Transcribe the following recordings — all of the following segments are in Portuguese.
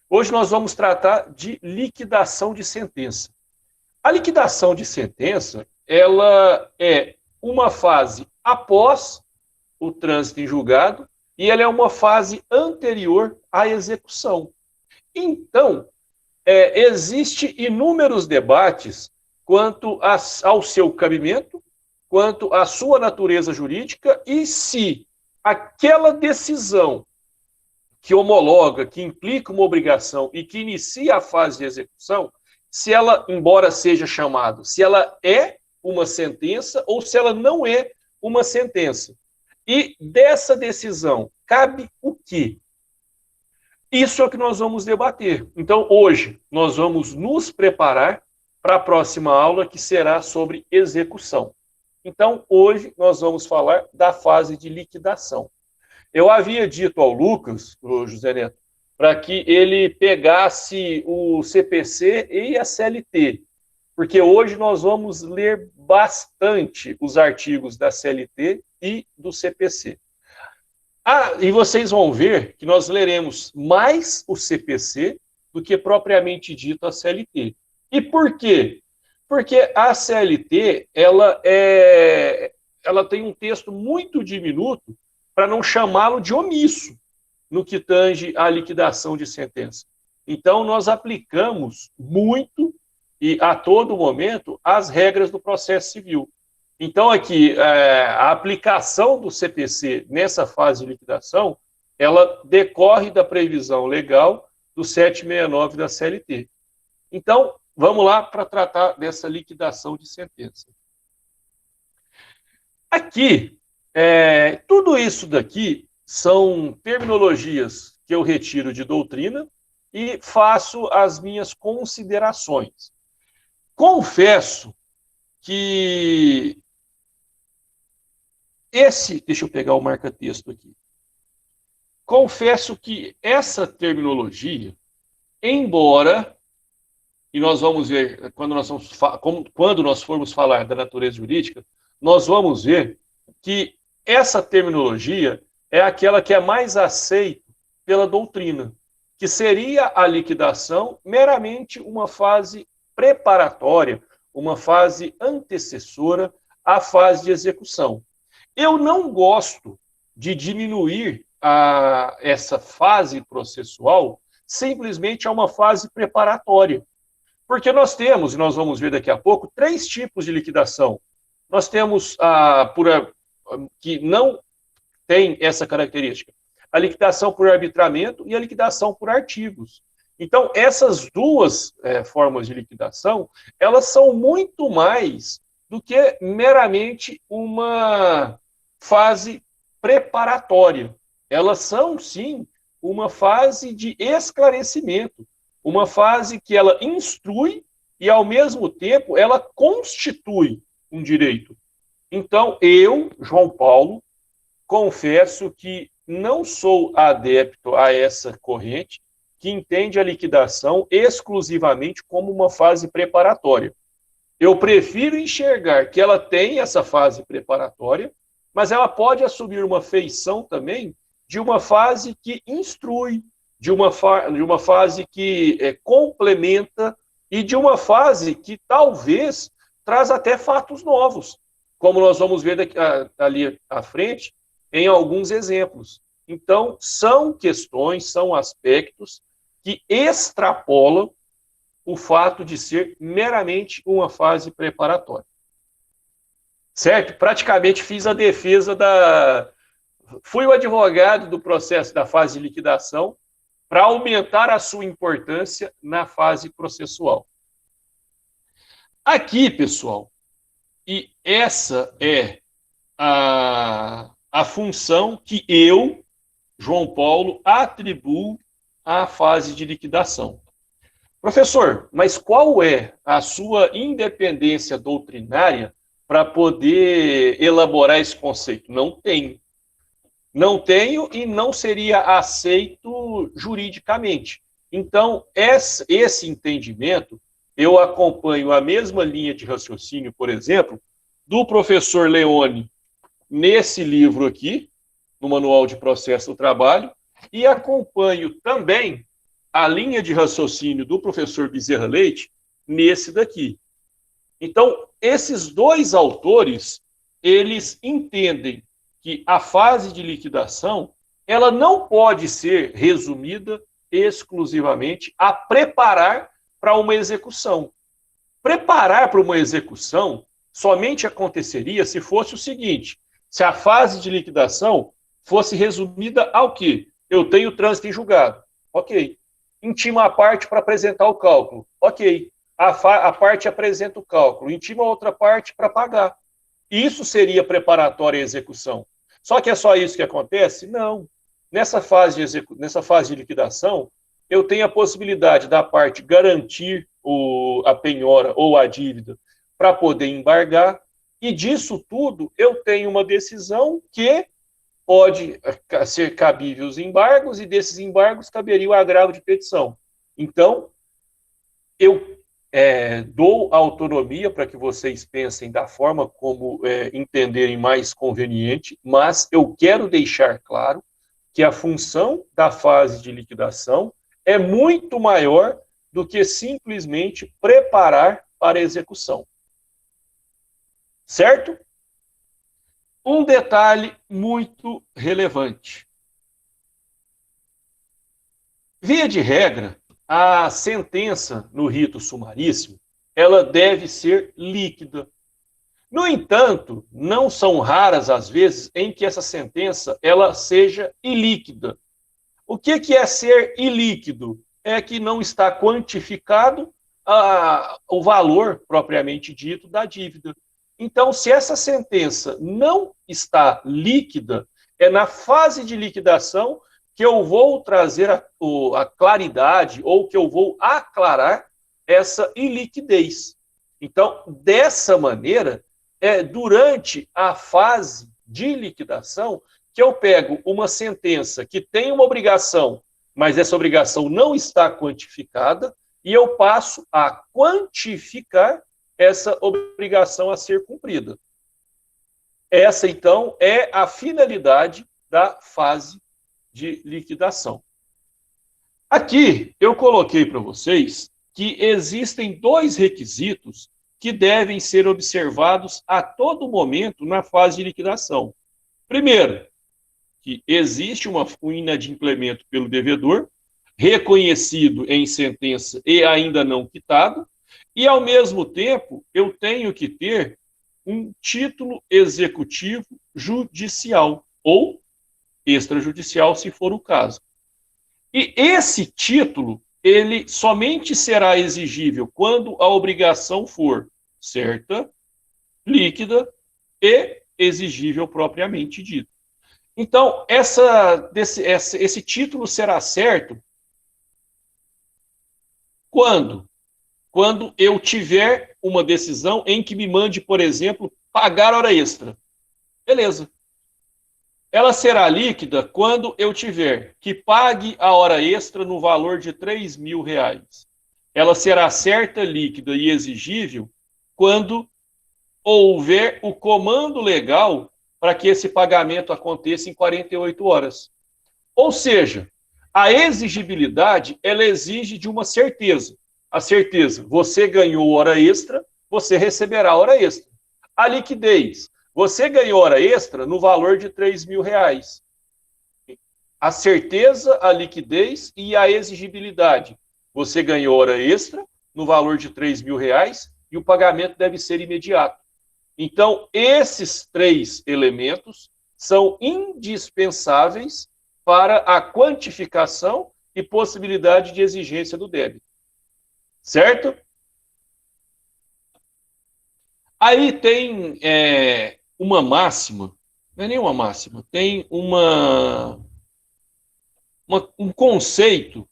Hoje nós vamos tratar de liquidação de sentença. A liquidação de sentença, ela é uma fase após o trânsito em julgado e ela é uma fase anterior à execução. Então, existe inúmeros debates quanto ao seu cabimento, quanto à sua natureza jurídica e se aquela decisão que homologa, que implica uma obrigação e que inicia a fase de execução, se ela, embora seja chamado, se ela é uma sentença ou se ela não é uma sentença. E dessa decisão cabe o quê? Isso é o que nós vamos debater. Então, hoje, nós vamos nos preparar para a próxima aula, que será sobre execução. Então, hoje, nós vamos falar da fase de liquidação. Eu havia dito ao Lucas, o José Neto, para que ele pegasse o CPC e a CLT, porque hoje nós vamos ler bastante os artigos da CLT e do CPC. E vocês vão ver que nós leremos mais o CPC do que propriamente dito a CLT. E por quê? Porque a CLT ela tem um texto muito diminuto para não chamá-lo de omisso no que tange à liquidação de sentença. Então, nós aplicamos muito e a todo momento as regras do processo civil. Então, aqui, a aplicação do CPC nessa fase de liquidação, ela decorre da previsão legal do 769 da CLT. Então, vamos lá para tratar dessa liquidação de sentença. Aqui, tudo isso daqui são terminologias que eu retiro de doutrina e faço as minhas considerações. Confesso que deixa eu pegar o marca-texto aqui. Confesso que essa terminologia, embora, e nós vamos ver, quando nós formos falar da natureza jurídica, nós vamos ver que essa terminologia é aquela que é mais aceita pela doutrina, que seria a liquidação meramente uma fase preparatória, uma fase antecessora à fase de execução. Eu não gosto de diminuir essa fase processual simplesmente a uma fase preparatória, porque nós temos, e nós vamos ver daqui a pouco, 3 tipos de liquidação. Nós temos que não tem essa característica, a liquidação por arbitramento e a liquidação por artigos. Então, essas duas formas de liquidação, elas são muito mais do que meramente uma fase preparatória. Elas são, sim, uma fase de esclarecimento, uma fase que ela instrui e, ao mesmo tempo, ela constitui um direito. Então, eu, João Paulo, confesso que não sou adepto a essa corrente que entende a liquidação exclusivamente como uma fase preparatória. Eu prefiro enxergar que ela tem essa fase preparatória, mas ela pode assumir uma feição também de uma fase que instrui, de uma fase que complementa e de uma fase que talvez traz até fatos novos, como nós vamos ver ali à frente em alguns exemplos. Então, são questões, são aspectos que extrapolam o fato de ser meramente uma fase preparatória. Certo? Praticamente fiz a defesa Fui o advogado do processo da fase de liquidação para aumentar a sua importância na fase processual. Aqui, pessoal, e essa é a função que eu, João Paulo, atribuo à fase de liquidação. Professor, mas qual é a sua independência doutrinária para poder elaborar esse conceito? Não tenho. Não tenho e não seria aceito juridicamente. Então, esse entendimento, eu acompanho a mesma linha de raciocínio, por exemplo, do professor Leone, nesse livro aqui, no Manual de Processo do Trabalho, e acompanho também a linha de raciocínio do professor Bezerra Leite nesse daqui. Então, esses dois autores, eles entendem que a fase de liquidação, ela não pode ser resumida exclusivamente a preparar para uma execução. Preparar para uma execução somente aconteceria se fosse o seguinte, se a fase de liquidação fosse resumida ao quê? Eu tenho trânsito em julgado. Ok. Intima a parte para apresentar o cálculo. Ok. A parte apresenta o cálculo. Intima a outra parte para pagar. Isso seria preparatória à execução. Só que é só isso que acontece? Não. Nessa fase de liquidação, eu tenho a possibilidade da parte garantir a penhora ou a dívida para poder embargar, e disso tudo eu tenho uma decisão que pode ser cabível os embargos, e desses embargos caberia o agravo de petição. Então, eu dou autonomia para que vocês pensem da forma como entenderem mais conveniente, mas eu quero deixar claro que a função da fase de liquidação é muito maior do que simplesmente preparar para a execução. Certo? Um detalhe muito relevante. Via de regra, a sentença no rito sumaríssimo, ela deve ser líquida. No entanto, não são raras as vezes em que essa sentença ela seja ilíquida. O que é ser ilíquido? É que não está quantificado o valor propriamente dito da dívida. Então, se essa sentença não está líquida, é na fase de liquidação que eu vou trazer a claridade ou que eu vou aclarar essa iliquidez. Então, dessa maneira, durante a fase de liquidação que eu pego uma sentença que tem uma obrigação, mas essa obrigação não está quantificada, e eu passo a quantificar essa obrigação a ser cumprida. Essa, então, é a finalidade da fase de liquidação. Aqui, eu coloquei para vocês que existem dois requisitos que devem ser observados a todo momento na fase de liquidação. Primeiro, que existe um inadimplemento pelo devedor, reconhecido em sentença e ainda não quitado, e, ao mesmo tempo, eu tenho que ter um título executivo judicial, ou extrajudicial, se for o caso. E esse título, ele somente será exigível quando a obrigação for certa, líquida e exigível propriamente dito. Então, esse título será certo quando eu tiver uma decisão em que me mande, por exemplo, pagar hora extra. Beleza. Ela será líquida quando eu tiver que pague a hora extra no valor de R$3.000. Ela será certa, líquida e exigível quando houver o comando legal para que esse pagamento aconteça em 48 horas. Ou seja, a exigibilidade, ela exige de uma certeza. A certeza, você ganhou hora extra, você receberá hora extra. A liquidez, você ganhou hora extra no valor de R$3.000. A certeza, a liquidez e a exigibilidade. Você ganhou hora extra no valor de R$3.000 e o pagamento deve ser imediato. Então, esses três elementos são indispensáveis para a quantificação e possibilidade de exigência do débito. Certo? Aí tem uma máxima, não é nem uma máxima, tem um conceito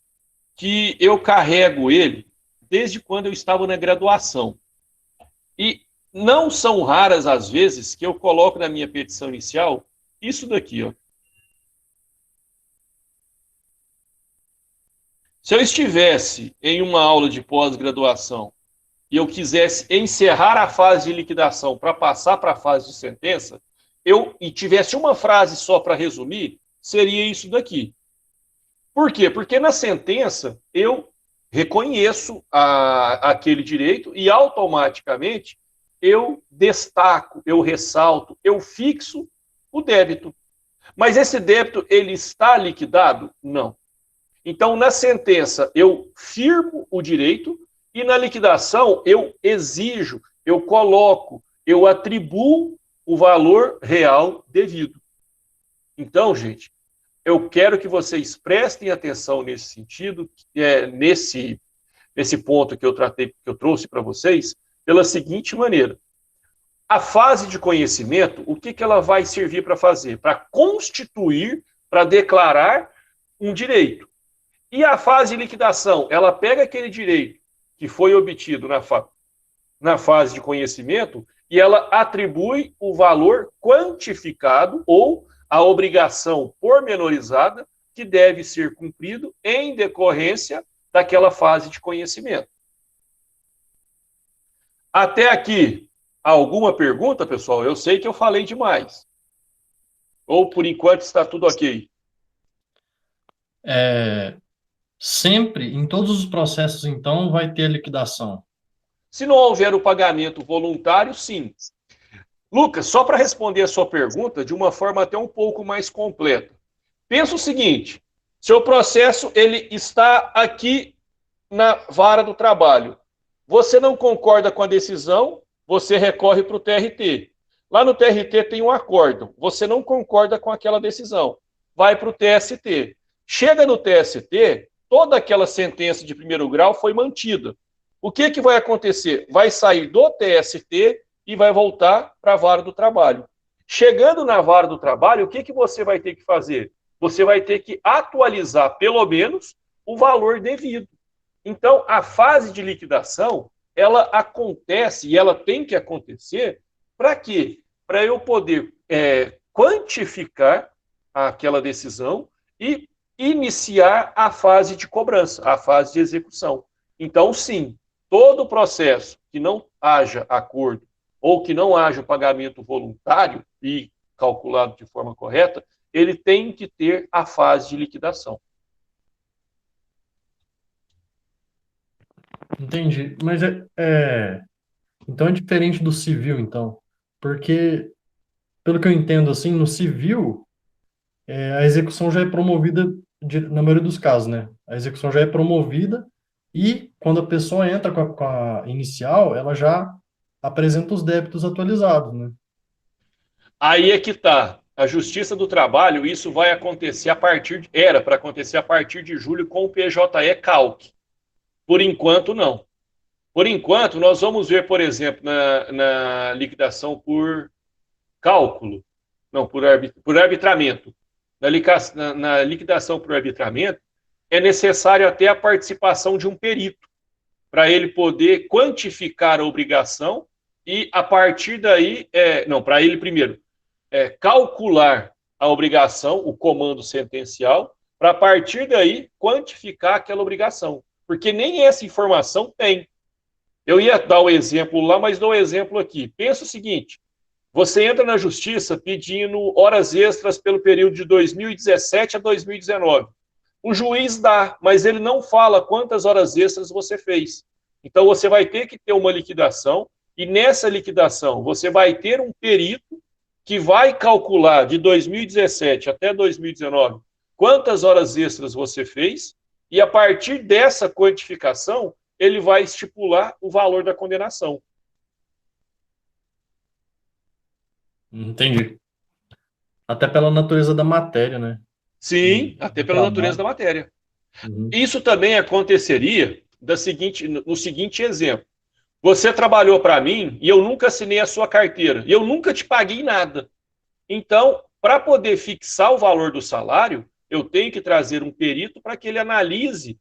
que eu carrego ele desde quando eu estava na graduação. E não são raras as vezes que eu coloco na minha petição inicial isso daqui, ó. Se eu estivesse em uma aula de pós-graduação e eu quisesse encerrar a fase de liquidação para passar para a fase de sentença, e tivesse uma frase só para resumir, seria isso daqui. Por quê? Porque na sentença eu reconheço aquele direito e automaticamente eu destaco, eu ressalto, eu fixo o débito. Mas esse débito, ele está liquidado? Não. Então, na sentença, eu firmo o direito e na liquidação eu exijo, eu coloco, eu atribuo o valor real devido. Então, gente, eu quero que vocês prestem atenção nesse sentido, nesse ponto que eu tratei, que eu trouxe para vocês, pela seguinte maneira. A fase de conhecimento, o que ela vai servir para fazer? Para constituir, para declarar um direito. E a fase de liquidação, ela pega aquele direito que foi obtido na fase de conhecimento e ela atribui o valor quantificado ou a obrigação pormenorizada que deve ser cumprido em decorrência daquela fase de conhecimento. Até aqui, alguma pergunta, pessoal? Eu sei que eu falei demais. Ou, por enquanto, está tudo ok? Sempre, em todos os processos, então, vai ter liquidação. Se não houver o pagamento voluntário, sim. Lucas, só para responder a sua pergunta de uma forma até um pouco mais completa. Pensa o seguinte, seu processo ele está aqui na vara do trabalho. Você não concorda com a decisão, você recorre para o TRT. Lá no TRT tem um acórdão. Você não concorda com aquela decisão. Vai para o TST. Chega no TST, toda aquela sentença de primeiro grau foi mantida. O que vai acontecer? Vai sair do TST e vai voltar para a vara do trabalho. Chegando na vara do trabalho, o que você vai ter que fazer? Você vai ter que atualizar, pelo menos, o valor devido. Então, a fase de liquidação, ela acontece e ela tem que acontecer para quê? Para eu poder quantificar aquela decisão e iniciar a fase de cobrança, a fase de execução. Então, sim, todo o processo que não haja acordo ou que não haja o pagamento voluntário e calculado de forma correta, ele tem que ter a fase de liquidação. Entendi. Mas então é diferente do civil, então. Porque, pelo que eu entendo, assim, no civil, a execução já é promovida, na maioria dos casos, né? A execução já é promovida e, quando a pessoa entra com a inicial, ela já apresenta os débitos atualizados, né? Aí é que está. A Justiça do Trabalho, isso vai acontecer era para acontecer a partir de julho com o PJE Calc. Por enquanto, não. Por enquanto, nós vamos ver, por exemplo, na liquidação por cálculo, não, por arbitramento. Na liquidação por arbitramento, é necessário até a participação de um perito, para ele poder quantificar a obrigação e, a partir daí, para ele primeiro, calcular a obrigação, o comando sentencial, para, a partir daí, quantificar aquela obrigação. Porque nem essa informação tem. Eu ia dar o exemplo lá, mas dou o exemplo aqui. Pensa o seguinte, você entra na justiça pedindo horas extras pelo período de 2017 a 2019. O juiz dá, mas ele não fala quantas horas extras você fez. Então você vai ter que ter uma liquidação, e nessa liquidação você vai ter um perito que vai calcular de 2017 até 2019 quantas horas extras você fez, e a partir dessa quantificação, ele vai estipular o valor da condenação. Entendi. Até pela natureza da matéria, né? Sim, até Do pela natureza da trabalho. matéria. Uhum. Isso também aconteceria no seguinte exemplo. Você trabalhou para mim e eu nunca assinei a sua carteira. E eu nunca te paguei nada. Então, para poder fixar o valor do salário, eu tenho que trazer um perito para que ele analise,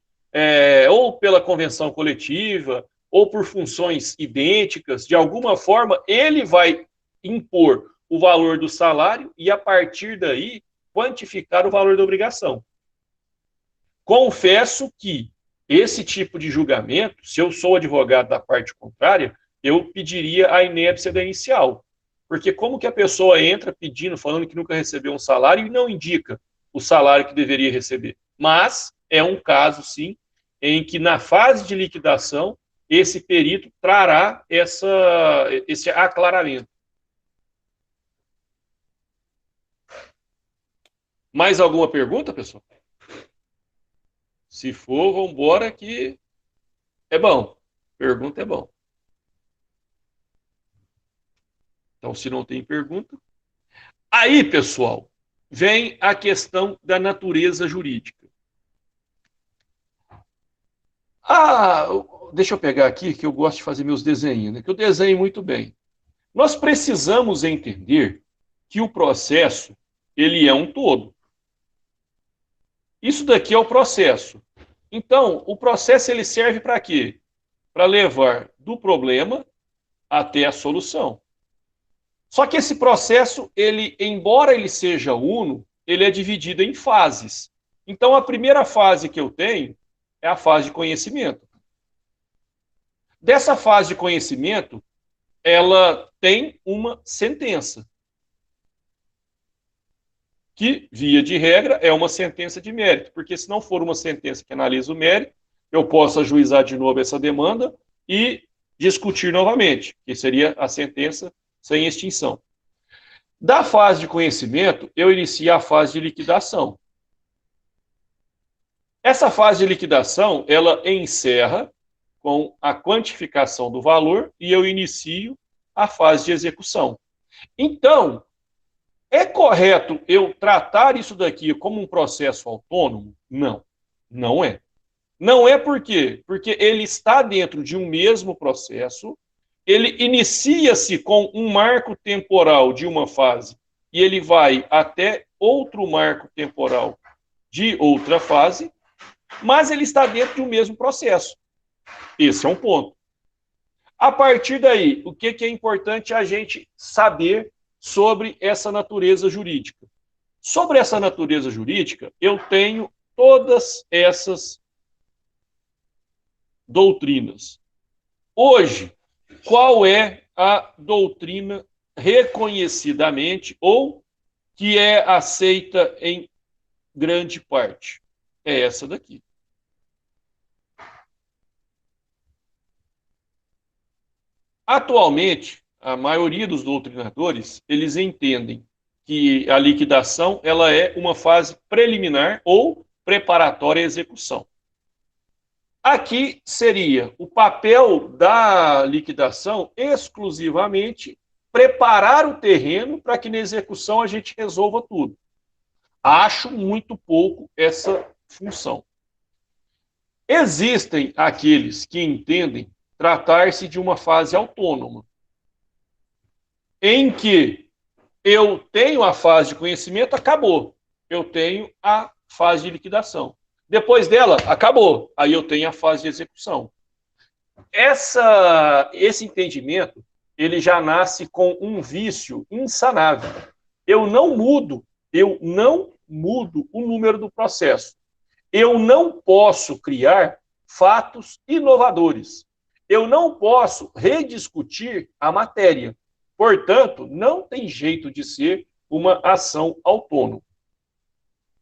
ou pela convenção coletiva, ou por funções idênticas, de alguma forma, ele vai impor o valor do salário e, a partir daí, quantificar o valor da obrigação. Confesso que esse tipo de julgamento, se eu sou advogado da parte contrária, eu pediria a inépcia da inicial. Porque como que a pessoa entra pedindo, falando que nunca recebeu um salário e não indica o salário que deveria receber? Mas é um caso, sim, em que na fase de liquidação, esse perito trará esse aclaramento. Mais alguma pergunta, pessoal? Se for, vamos embora que é bom. Pergunta é bom. Então, se não tem pergunta. Aí, pessoal, vem a questão da natureza jurídica. Ah, deixa eu pegar aqui, que eu gosto de fazer meus desenhos, né? Que eu desenho muito bem. Nós precisamos entender que o processo, ele é um todo. Isso daqui é o processo. Então, o processo ele serve para quê? Para levar do problema até a solução. Só que esse processo, ele, embora ele seja uno, ele é dividido em fases. Então, a primeira fase que eu tenho é a fase de conhecimento. Dessa fase de conhecimento, ela tem uma sentença, que, via de regra, é uma sentença de mérito, porque se não for uma sentença que analisa o mérito, eu posso ajuizar de novo essa demanda e discutir novamente, que seria a sentença sem extinção. Da fase de conhecimento, eu inicio a fase de liquidação. Essa fase de liquidação, ela encerra com a quantificação do valor e eu inicio a fase de execução. Então, é correto eu tratar isso daqui como um processo autônomo? Não, não é. Não é por quê? Porque ele está dentro de um mesmo processo, ele inicia-se com um marco temporal de uma fase e ele vai até outro marco temporal de outra fase, mas ele está dentro de um mesmo processo. Esse é um ponto. A partir daí, o que é importante a gente saber sobre essa natureza jurídica? Sobre essa natureza jurídica, eu tenho todas essas doutrinas. Hoje, qual é a doutrina reconhecidamente ou que é aceita em grande parte? É essa daqui. Atualmente, a maioria dos doutrinadores, eles entendem que a liquidação ela é uma fase preliminar ou preparatória à execução. Aqui seria o papel da liquidação exclusivamente preparar o terreno para que na execução a gente resolva tudo. Acho muito pouco essa função. Existem aqueles que entendem tratar-se de uma fase autônoma, em que eu tenho a fase de conhecimento, acabou. Eu tenho a fase de liquidação. Depois dela, acabou. Aí eu tenho a fase de execução. Esse entendimento, ele já nasce com um vício insanável. Eu não mudo o número do processo. Eu não posso criar fatos inovadores. Eu não posso rediscutir a matéria. Portanto, não tem jeito de ser uma ação autônoma.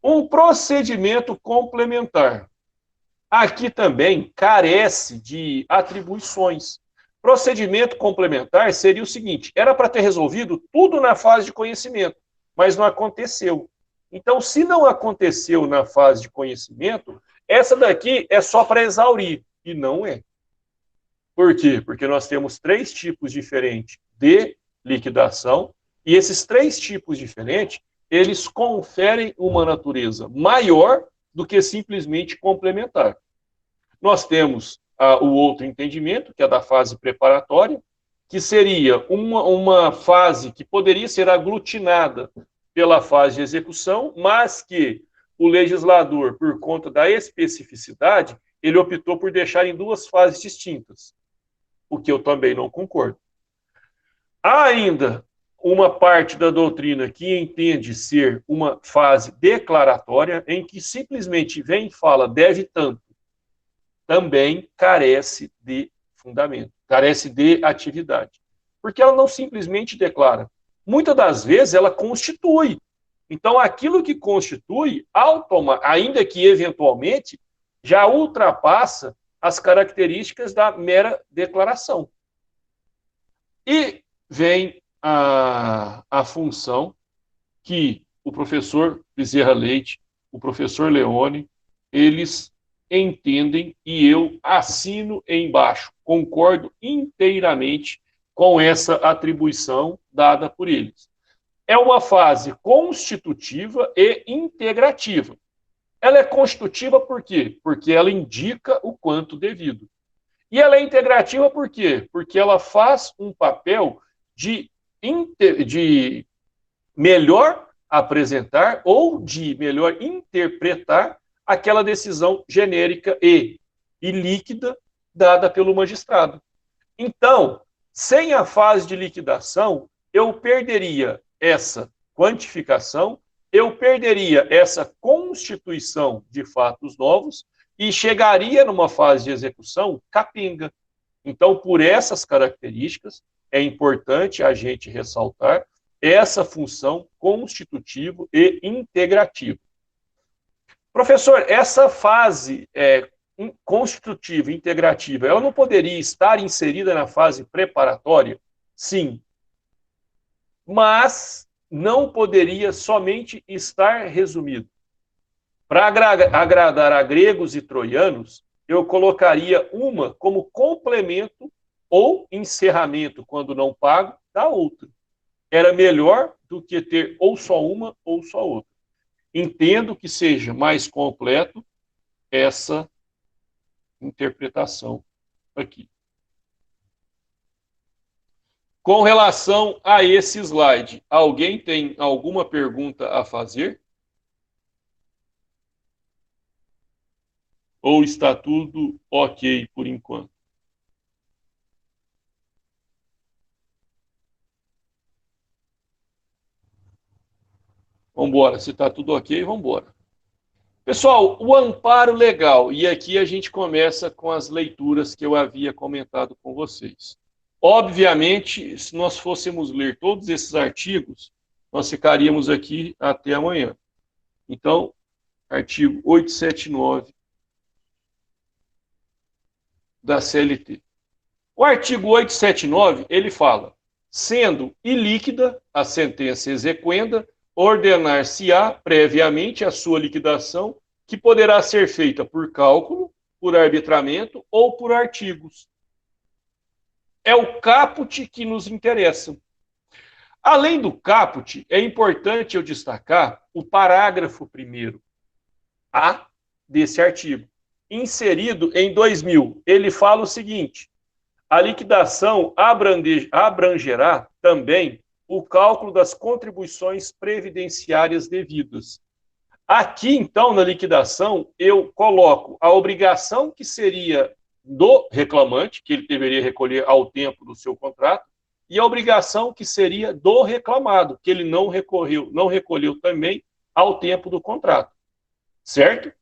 Um procedimento complementar. Aqui também carece de atribuições. Procedimento complementar seria o seguinte: era para ter resolvido tudo na fase de conhecimento, mas não aconteceu. Então, se não aconteceu na fase de conhecimento, essa daqui é só para exaurir, e não é. Por quê? Porque nós temos 3 tipos diferentes de liquidação, e esses 3 tipos diferentes, eles conferem uma natureza maior do que simplesmente complementar. Nós temos o outro entendimento, que é da fase preparatória, que seria uma fase que poderia ser aglutinada pela fase de execução, mas que o legislador, por conta da especificidade, ele optou por deixar em 2 fases distintas, o que eu também não concordo. Há ainda uma parte da doutrina que entende ser uma fase declaratória, em que simplesmente vem e fala deve tanto, também carece de fundamento, carece de atividade. Porque ela não simplesmente declara. Muitas das vezes ela constitui. Então, aquilo que constitui, ainda que eventualmente, já ultrapassa as características da mera declaração. E vem a função que o professor Bezerra Leite, o professor Leone, eles entendem e eu assino embaixo, concordo inteiramente com essa atribuição dada por eles. É uma fase constitutiva e integrativa. Ela é constitutiva por quê? Porque ela indica o quanto devido. E ela é integrativa por quê? Porque ela faz um papel de melhor apresentar ou de melhor interpretar aquela decisão genérica e líquida dada pelo magistrado. Então, sem a fase de liquidação, eu perderia essa quantificação, eu perderia essa constituição de fatos novos e chegaria numa fase de execução capenga. Então, por essas características, é importante a gente ressaltar essa função constitutiva e integrativa. Professor, essa fase constitutiva, integrativa, ela não poderia estar inserida na fase preparatória? Sim. Mas não poderia somente estar resumido. Para agradar a gregos e troianos, eu colocaria uma como complemento ou encerramento, quando não pago, da outra. Era melhor do que ter ou só uma ou só outra. Entendo que seja mais completo essa interpretação aqui. Com relação a esse slide, alguém tem alguma pergunta a fazer? Ou está tudo ok por enquanto? Vamos embora. Se está tudo ok, vamos embora. Pessoal, o amparo legal. E aqui a gente começa com as leituras que eu havia comentado com vocês. Obviamente, se nós fôssemos ler todos esses artigos, nós ficaríamos aqui até amanhã. Então, artigo 879 da CLT. O artigo 879, ele fala: sendo ilíquida a sentença exequenda, ordenar-se-á previamente a sua liquidação, que poderá ser feita por cálculo, por arbitramento ou por artigos. É o caput que nos interessa. Além do caput, é importante eu destacar o parágrafo 1º desse artigo, inserido em 2000. Ele fala o seguinte: a liquidação abrangerá também o cálculo das contribuições previdenciárias devidas. Aqui, então, na liquidação, eu coloco a obrigação que seria do reclamante, que ele deveria recolher ao tempo do seu contrato, e a obrigação que seria do reclamado, que ele não recolheu também ao tempo do contrato. Certo?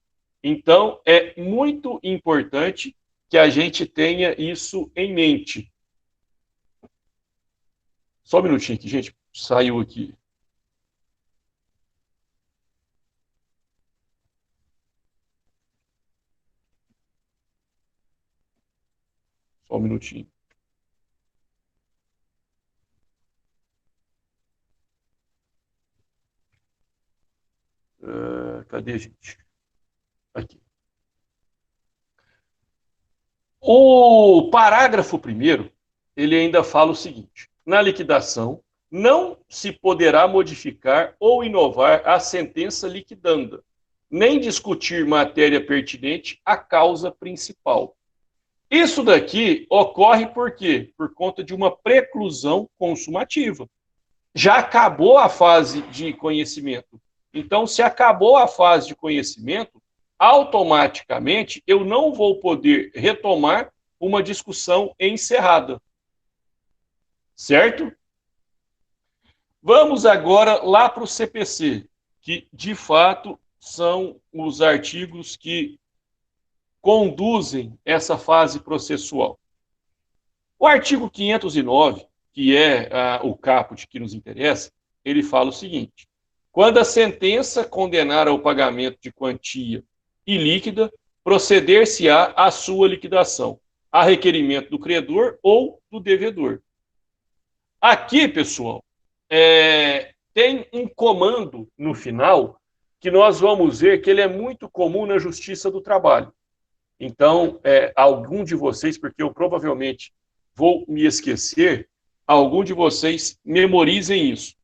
Então, é muito importante que a gente tenha isso em mente. Só um minutinho aqui, gente. Saiu aqui. Só um minutinho. Cadê, gente? Aqui. O parágrafo 1º, ele ainda fala o seguinte: na liquidação, não se poderá modificar ou inovar a sentença liquidanda, nem discutir matéria pertinente à causa principal. Isso daqui ocorre por quê? Por conta de uma preclusão consumativa. Já acabou a fase de conhecimento. Então, se acabou a fase de conhecimento, automaticamente eu não vou poder retomar uma discussão encerrada. Certo? Vamos agora lá para o CPC, que de fato são os artigos que conduzem essa fase processual. O artigo 509, que é o caput que nos interessa, ele fala o seguinte: Quando a sentença condenar ao pagamento de quantia ilíquida, proceder-se-á à sua liquidação, a requerimento do credor ou do devedor. Aqui, pessoal, tem um comando no final que nós vamos ver que ele é muito comum na Justiça do Trabalho. Então, algum de vocês, porque eu provavelmente vou me esquecer, algum de vocês memorizem isso,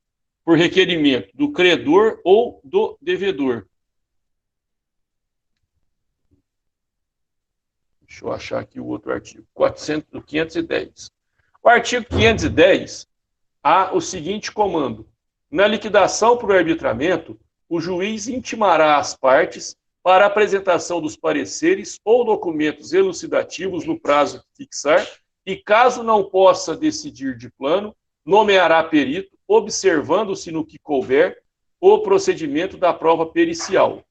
por requerimento do credor ou do devedor. Deixa eu achar aqui o outro artigo, 510. O artigo 510 há o seguinte comando: na liquidação por arbitramento, o juiz intimará as partes para a apresentação dos pareceres ou documentos elucidativos no prazo que fixar e, caso não possa decidir de plano, nomeará perito, observando-se no que couber o procedimento da prova pericial.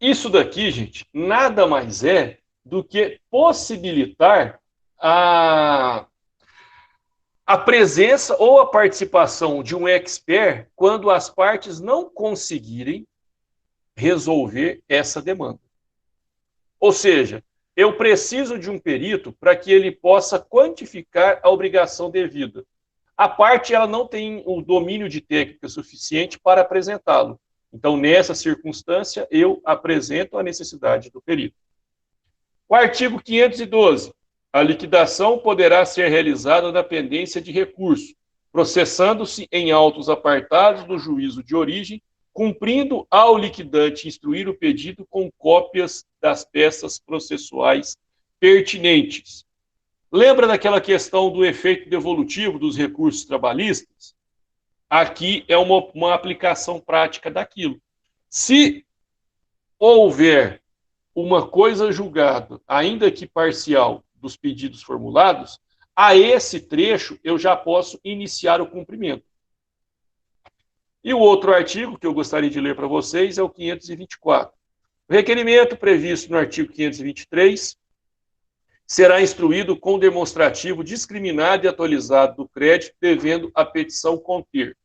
Isso daqui, gente, nada mais é do que possibilitar a presença ou a participação de um expert quando as partes não conseguirem resolver essa demanda. Ou seja, eu preciso de um perito para que ele possa quantificar a obrigação devida. A parte ela não tem o domínio de técnica suficiente para apresentá-lo. Então, nessa circunstância, eu apresento a necessidade do perito. O artigo 512. A liquidação poderá ser realizada na pendência de recurso, processando-se em autos apartados do juízo de origem, cumprindo ao liquidante instruir o pedido com cópias das peças processuais pertinentes. Lembra daquela questão do efeito devolutivo dos recursos trabalhistas? Aqui é uma aplicação prática daquilo. Se houver uma coisa julgada, ainda que parcial, dos pedidos formulados, a esse trecho eu já posso iniciar o cumprimento. E o outro artigo que eu gostaria de ler para vocês é o 524. O requerimento previsto no artigo 523 será instruído com demonstrativo discriminado e atualizado do crédito, devendo a petição conter.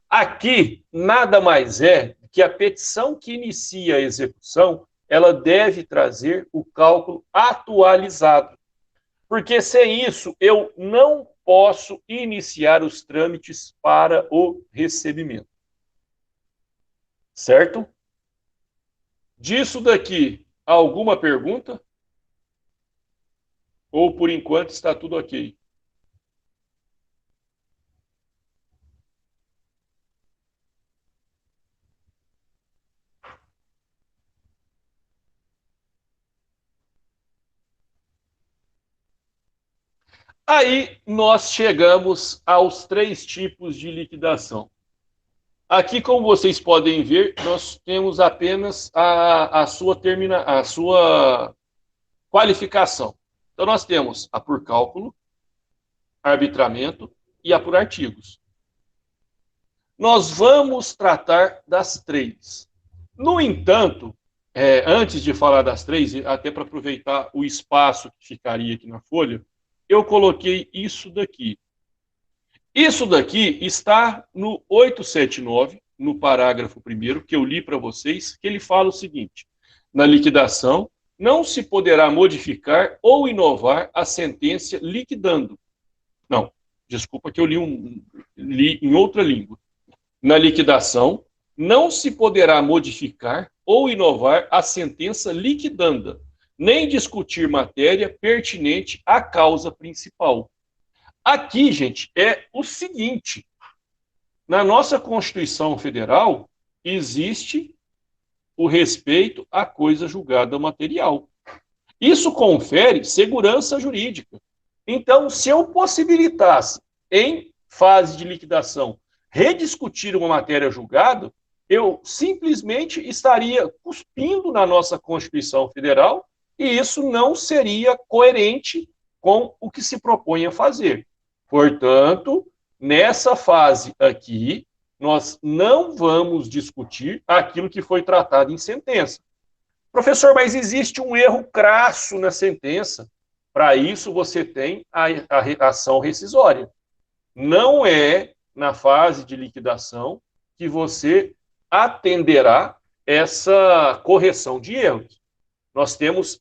Aqui, nada mais é que a petição que inicia a execução, ela deve trazer o cálculo atualizado. Porque sem isso, eu não posso iniciar os trâmites para o recebimento. Certo? Disso daqui, alguma pergunta? Ou, por enquanto, está tudo ok? Aí nós chegamos aos 3 tipos de liquidação. Aqui, como vocês podem ver, nós temos apenas a sua qualificação. Então, nós temos a por cálculo, arbitramento e a por artigos. Nós vamos tratar das 3. No entanto, antes de falar das 3, até para aproveitar o espaço que ficaria aqui na folha, eu coloquei isso daqui. Isso daqui está no 879, no parágrafo 1º, que eu li para vocês, que ele fala o seguinte: na liquidação, não se poderá modificar ou inovar a sentença liquidando. Não, desculpa que eu li em outra língua. Na liquidação, não se poderá modificar ou inovar a sentença liquidanda, nem discutir matéria pertinente à causa principal. Aqui, gente, é o seguinte: na nossa Constituição Federal, existe o respeito à coisa julgada material. Isso confere segurança jurídica. Então, se eu possibilitasse, em fase de liquidação, rediscutir uma matéria julgada, eu simplesmente estaria cuspindo na nossa Constituição Federal e isso não seria coerente com o que se propõe a fazer. Portanto, nessa fase aqui, nós não vamos discutir aquilo que foi tratado em sentença. Professor, mas existe um erro crasso na sentença. Para isso, você tem a ação rescisória. Não é na fase de liquidação que você atenderá essa correção de erros. Nós temos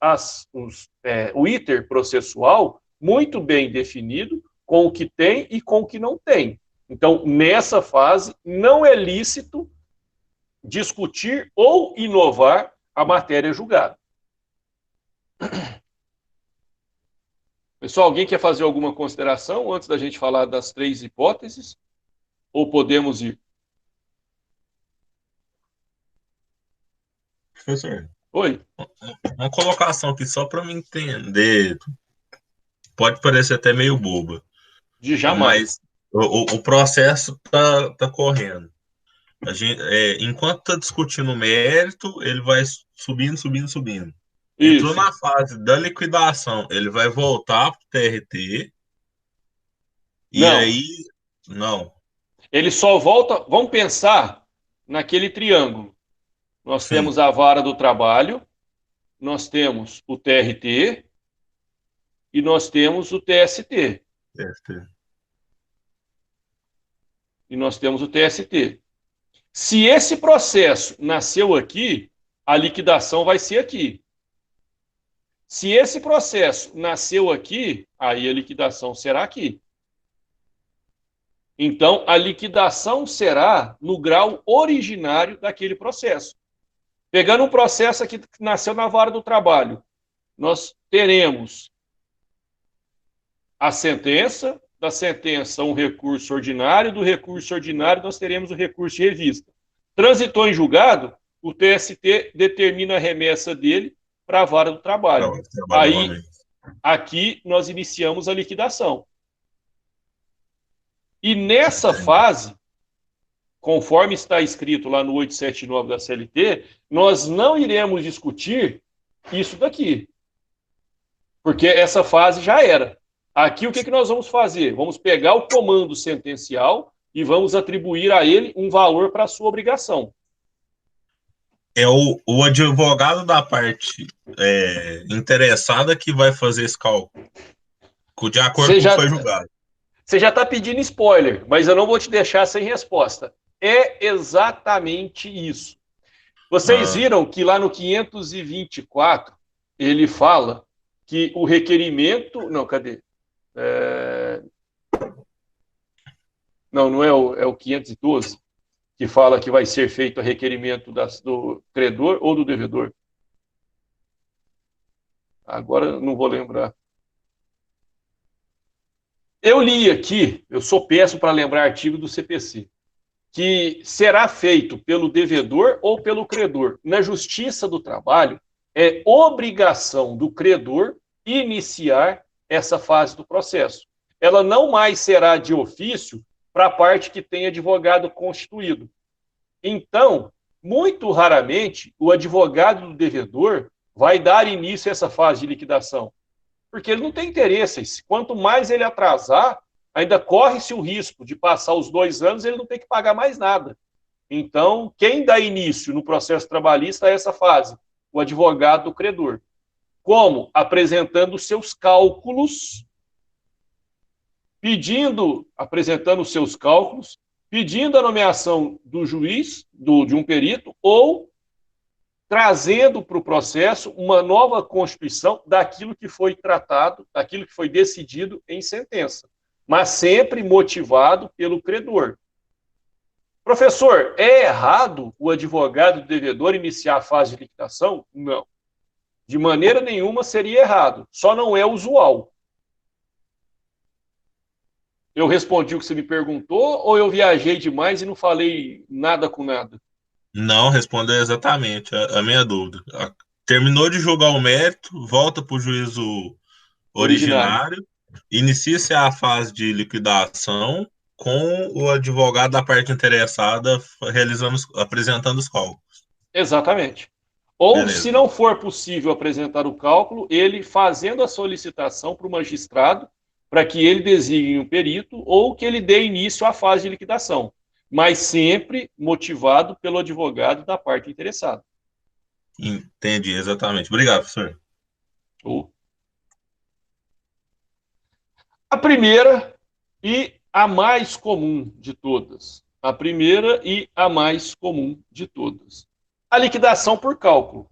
o ITER processual muito bem definido com o que tem e com o que não tem. Então, nessa fase, não é lícito discutir ou inovar a matéria julgada. Pessoal, alguém quer fazer alguma consideração antes da gente falar das 3 hipóteses? Ou podemos ir? Professor, Oi? uma colocação aqui só para me entender. Pode parecer até meio boba, De jamais. mas o processo tá correndo. A gente, enquanto está discutindo o mérito, ele vai subindo, subindo, subindo. Entrou Isso. na fase da liquidação, ele vai voltar para o TRT, e Não. aí, não, Ele só volta. Vamos pensar naquele triângulo. Nós sim, temos a vara do trabalho, nós temos o TRT e nós temos o TST. TRT. E nós temos o TST. Se esse processo nasceu aqui, a liquidação vai ser aqui. Se esse processo nasceu aqui, aí a liquidação será aqui. Então, a liquidação será no grau originário daquele processo. Pegando um processo aqui que nasceu na vara do trabalho, nós teremos a sentença, da sentença um recurso ordinário, do recurso ordinário nós teremos o recurso de revista. Transitou em julgado, o TST determina a remessa dele para a vara do trabalho. Trabalho Aí, novamente. aqui nós iniciamos a liquidação. E nessa fase, conforme está escrito lá no 879 da CLT, nós não iremos discutir isso daqui. Porque essa fase já era. Aqui o que nós vamos fazer? Vamos pegar o comando sentencial e vamos atribuir a ele um valor para a sua obrigação. É o advogado da parte interessada que vai fazer esse cálculo, de acordo Você com o que já foi julgado. Você já está pedindo spoiler, mas eu não vou te deixar sem resposta. É exatamente isso. Vocês Ah, viram que lá no 524 ele fala que o requerimento. Não, cadê? Não, não é o 512 que fala que vai ser feito a requerimento do credor ou do devedor. Agora não vou lembrar. Eu li aqui, eu sou péssimo para lembrar artigo do CPC, que será feito pelo devedor ou pelo credor. Na Justiça do Trabalho, é obrigação do credor iniciar essa fase do processo. Ela não mais será de ofício para a parte que tem advogado constituído. Então, muito raramente, o advogado do devedor vai dar início a essa fase de liquidação, porque ele não tem interesse. Quanto mais ele atrasar, ainda corre-se o risco de passar os 2 anos e ele não ter que pagar mais nada. Então, quem dá início no processo trabalhista é essa fase? O advogado do credor. Como? Apresentando seus cálculos, apresentando seus cálculos, pedindo a nomeação do juiz, de um perito, ou trazendo para o processo uma nova constituição daquilo que foi tratado, daquilo que foi decidido em sentença, mas sempre motivado pelo credor. Professor, é errado o advogado do devedor iniciar a fase de liquidação? Não. De maneira nenhuma seria errado, só não é usual. Eu respondi o que você me perguntou ou eu viajei demais e não falei nada com nada? não, respondeu exatamente a minha dúvida. Terminou de julgar o mérito, volta para o juízo Originário. originário, inicia-se a fase de liquidação com o advogado da parte interessada apresentando os cálculos. Exatamente. Ou, se Beleza. não for possível apresentar o cálculo, ele fazendo a solicitação para o magistrado para que ele designe um perito ou que ele dê início à fase de liquidação, mas sempre motivado pelo advogado da parte interessada. Entendi, exatamente. Obrigado, professor. A primeira e a mais comum de todas. A primeira e a mais comum de todas. A liquidação por cálculo.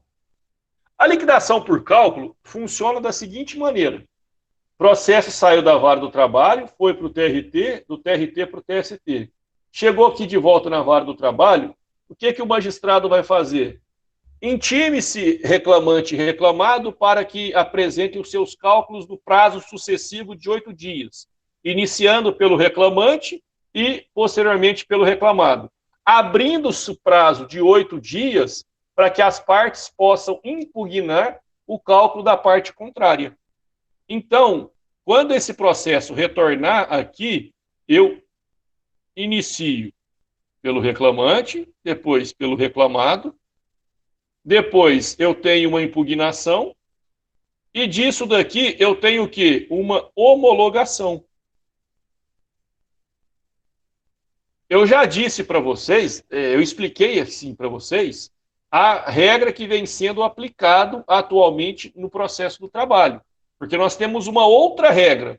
A liquidação por cálculo funciona da seguinte maneira. O processo saiu da vara do trabalho, foi para o TRT, do TRT para o TST. Chegou aqui de volta na vara do trabalho, o que o magistrado vai fazer? Intime-se reclamante e reclamado para que apresentem os seus cálculos no prazo sucessivo de 8 dias, iniciando pelo reclamante e, posteriormente, pelo reclamado. Abrindo-se o prazo de 8 dias para que as partes possam impugnar o cálculo da parte contrária. Então, quando esse processo retornar aqui, eu inicio pelo reclamante, depois pelo reclamado, depois eu tenho uma impugnação, e disso daqui eu tenho o quê? Uma homologação. Eu já disse para vocês, eu expliquei assim para vocês, a regra que vem sendo aplicado atualmente no processo do trabalho. Porque nós temos uma outra regra,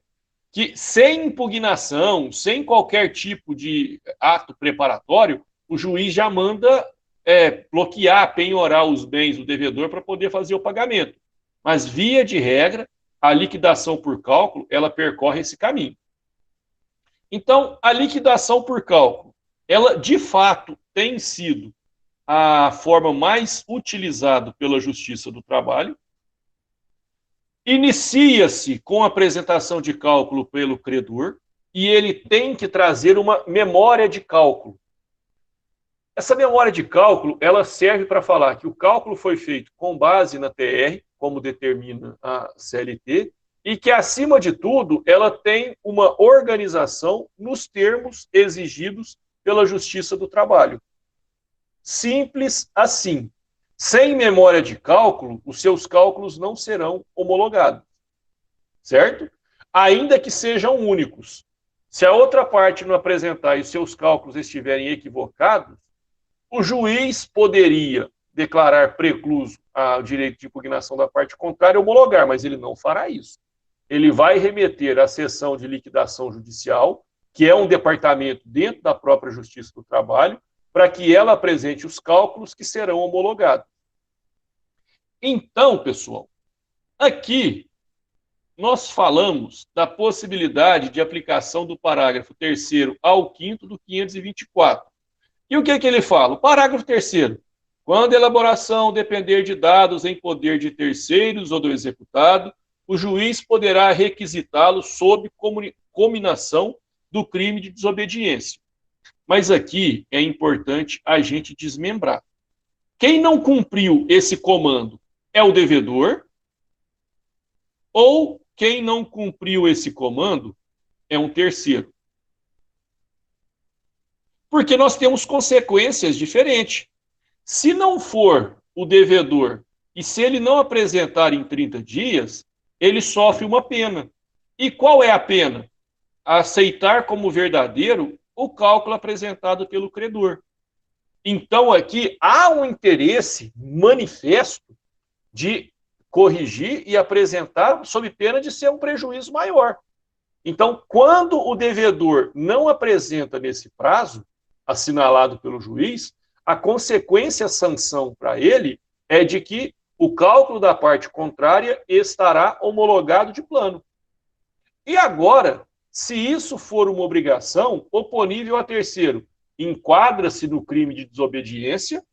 que sem impugnação, sem qualquer tipo de ato preparatório, o juiz já manda bloquear, penhorar os bens do devedor para poder fazer o pagamento. Mas, via de regra, a liquidação por cálculo, ela percorre esse caminho. Então, a liquidação por cálculo, ela, de fato, tem sido a forma mais utilizada pela Justiça do Trabalho. Inicia-se com a apresentação de cálculo pelo credor e ele tem que trazer uma memória de cálculo. Essa memória de cálculo, ela serve para falar que o cálculo foi feito com base na TR, como determina a CLT, e que, acima de tudo, ela tem uma organização nos termos exigidos pela Justiça do Trabalho. Simples assim. Sem memória de cálculo, os seus cálculos não serão homologados, certo? Ainda que sejam únicos. Se a outra parte não apresentar e os seus cálculos estiverem equivocados, o juiz poderia declarar precluso o direito de impugnação da parte contrária e homologar, mas ele não fará isso. Ele vai remeter à seção de liquidação judicial, que é um departamento dentro da própria Justiça do Trabalho, para que ela apresente os cálculos que serão homologados. Então, pessoal, aqui nós falamos da possibilidade de aplicação do parágrafo 3º ao 5º do 524. E o que ele fala? O parágrafo 3º. Quando a elaboração depender de dados em poder de terceiros ou do executado, o juiz poderá requisitá-lo sob cominação do crime de desobediência. Mas aqui é importante a gente desmembrar. Quem não cumpriu esse comando é o devedor, ou quem não cumpriu esse comando é um terceiro. Porque nós temos consequências diferentes. Se não for o devedor e se ele não apresentar em 30 dias, ele sofre uma pena. E qual é a pena? Aceitar como verdadeiro o cálculo apresentado pelo credor. Então, aqui há um interesse manifesto de corrigir e apresentar sob pena de ser um prejuízo maior. Então, quando o devedor não apresenta nesse prazo, assinalado pelo juiz, a consequência, a sanção para ele é de que o cálculo da parte contrária estará homologado de plano. E agora, se isso for uma obrigação oponível a terceiro, enquadra-se no crime de desobediência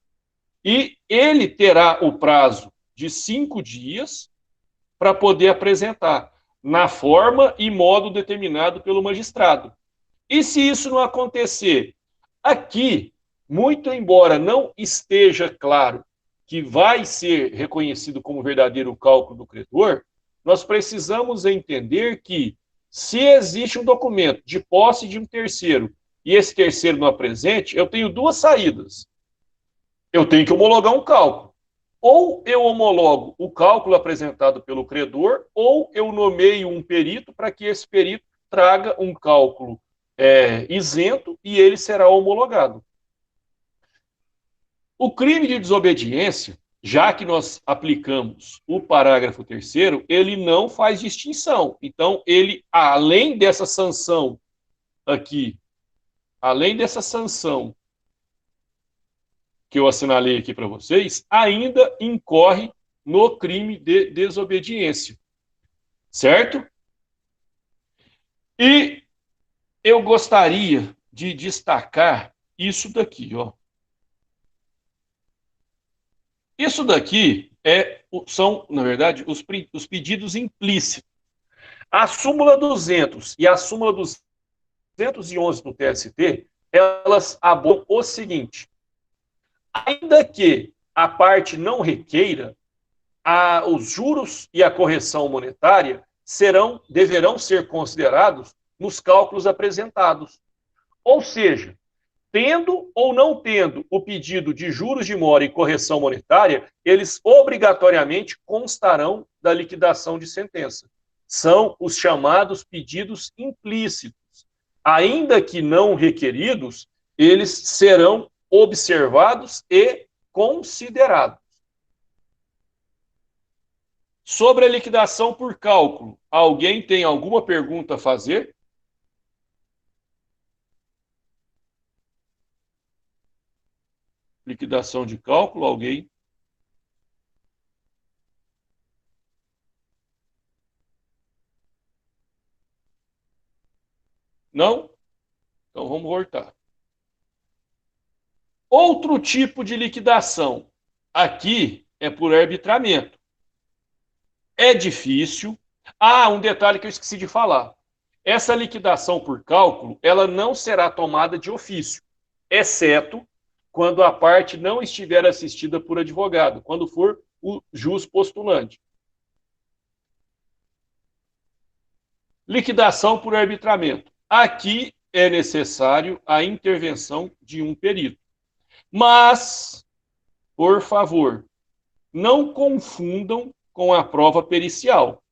e ele terá o prazo de 5 dias para poder apresentar, na forma e modo determinado pelo magistrado. E se isso não acontecer, aqui, muito embora não esteja claro que vai ser reconhecido como verdadeiro o cálculo do credor, nós precisamos entender que, se existe um documento de posse de um terceiro e esse terceiro não apresente, eu tenho duas saídas. Eu tenho que homologar um cálculo. Ou eu homologo o cálculo apresentado pelo credor, ou eu nomeio um perito para que esse perito traga um cálculo isento e ele será homologado. O crime de desobediência, já que nós aplicamos o parágrafo 3º, ele não faz distinção. Então, ele, além dessa sanção aqui, além dessa sanção que eu assinalei aqui para vocês, ainda incorre no crime de desobediência, certo? E eu gostaria de destacar isso daqui, ó. Isso daqui são, na verdade, os pedidos implícitos. A súmula 200 e a súmula 211 do TST, elas abordam o seguinte: ainda que a parte não requeira, os juros e a correção monetária deverão ser considerados nos cálculos apresentados. Ou seja, tendo ou não tendo o pedido de juros de mora e correção monetária, eles obrigatoriamente constarão da liquidação de sentença. São os chamados pedidos implícitos. Ainda que não requeridos, eles serão observados e considerados. Sobre a liquidação por cálculo, alguém tem alguma pergunta a fazer? Liquidação de cálculo, alguém? Não? Então vamos voltar. Outro tipo de liquidação. Aqui é por arbitramento. É difícil. Um detalhe que eu esqueci de falar. Essa liquidação por cálculo, ela não será tomada de ofício, exceto quando a parte não estiver assistida por advogado, quando for o jus postulante. Liquidação por arbitramento. Aqui é necessário a intervenção de um perito. Mas, por favor, não confundam com a prova pericial.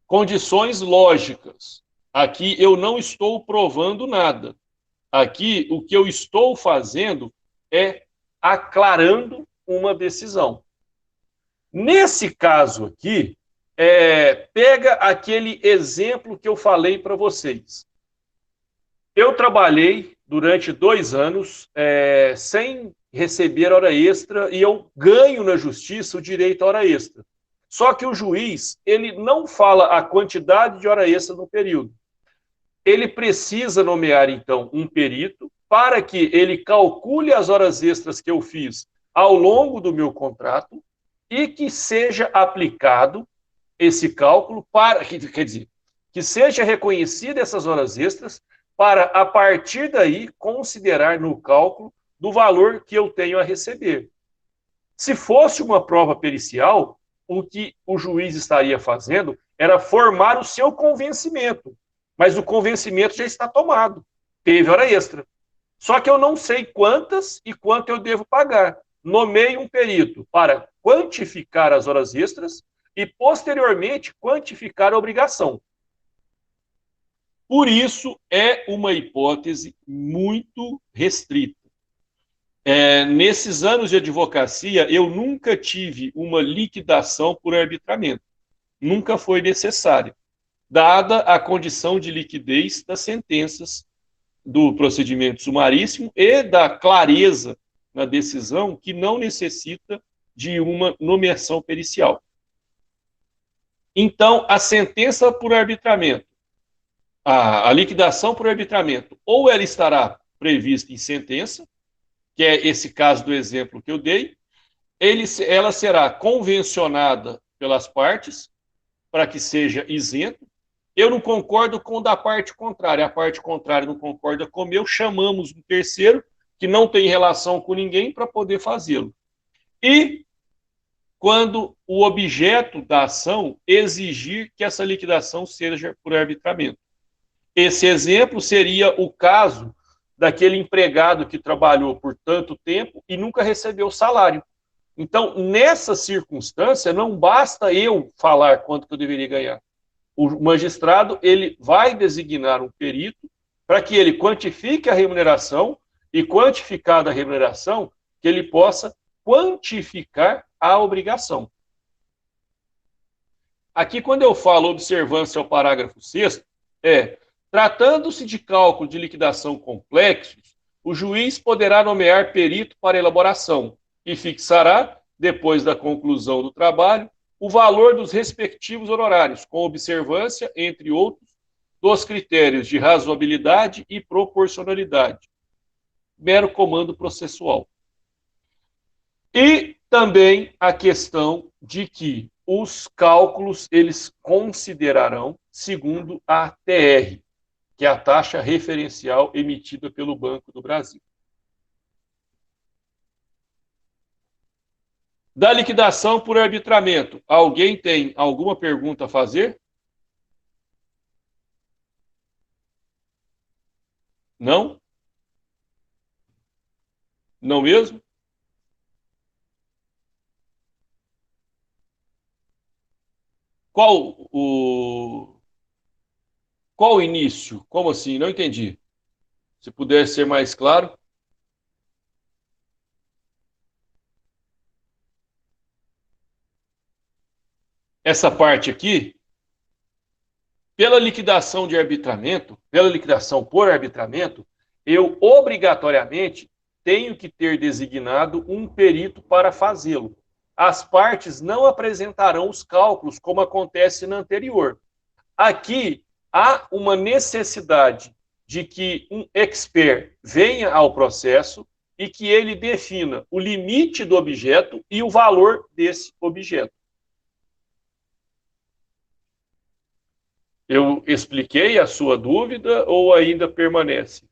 Condições lógicas. Aqui eu não estou provando nada. Aqui o que eu estou fazendo é aclarando uma decisão. Nesse caso aqui, pega aquele exemplo que eu falei para vocês. Eu trabalhei durante 2 anos sem receber hora extra e eu ganho na justiça o direito à hora extra. Só que o juiz, ele não fala a quantidade de hora extra no período. Ele precisa nomear, então, um perito para que ele calcule as horas extras que eu fiz ao longo do meu contrato e que seja aplicado esse cálculo quer dizer, que seja reconhecida essas horas extras para, a partir daí, considerar no cálculo do valor que eu tenho a receber. Se fosse uma prova pericial, o que o juiz estaria fazendo era formar o seu convencimento. Mas o convencimento já está tomado. Teve hora extra. Só que eu não sei quantas e quanto eu devo pagar. Nomeio um perito para quantificar as horas extras e, posteriormente, quantificar a obrigação. Por isso, é uma hipótese muito restrita. Nesses anos de advocacia, eu nunca tive uma liquidação por arbitramento. Nunca foi necessário, dada a condição de liquidez das sentenças do procedimento sumaríssimo e da clareza na decisão que não necessita de uma nomeação pericial. Então, a sentença por arbitramento, a liquidação por arbitramento, ou ela estará prevista em sentença, que é esse caso do exemplo que eu dei, ela será convencionada pelas partes para que seja isento. Eu não concordo com da parte contrária, a parte contrária não concorda com o meu, chamamos um terceiro que não tem relação com ninguém para poder fazê-lo. E quando o objeto da ação exigir que essa liquidação seja por arbitramento. Esse exemplo seria o caso daquele empregado que trabalhou por tanto tempo e nunca recebeu salário. Então, nessa circunstância, não basta eu falar quanto que eu deveria ganhar. O magistrado, ele vai designar um perito para que ele quantifique a remuneração e, quantificada a remuneração, que ele possa quantificar a obrigação. Aqui, quando eu falo observância ao parágrafo 6º, Tratando-se de cálculo de liquidação complexos, o juiz poderá nomear perito para elaboração e fixará, depois da conclusão do trabalho, o valor dos respectivos honorários, com observância, entre outros, dos critérios de razoabilidade e proporcionalidade. Mero comando processual. E também a questão de que os cálculos eles considerarão segundo a TR, que é a taxa referencial emitida pelo Banco do Brasil. Da liquidação por arbitramento, alguém tem alguma pergunta a fazer? Não? Não mesmo? Qual o início? Como assim? Não entendi. Se puder ser mais claro. Essa parte aqui, pela liquidação de arbitramento, pela liquidação por arbitramento, eu obrigatoriamente tenho que ter designado um perito para fazê-lo. As partes não apresentarão os cálculos como acontece na anterior. Aqui há uma necessidade de que um expert venha ao processo e que ele defina o limite do objeto e o valor desse objeto. Eu expliquei a sua dúvida ou ainda permanece?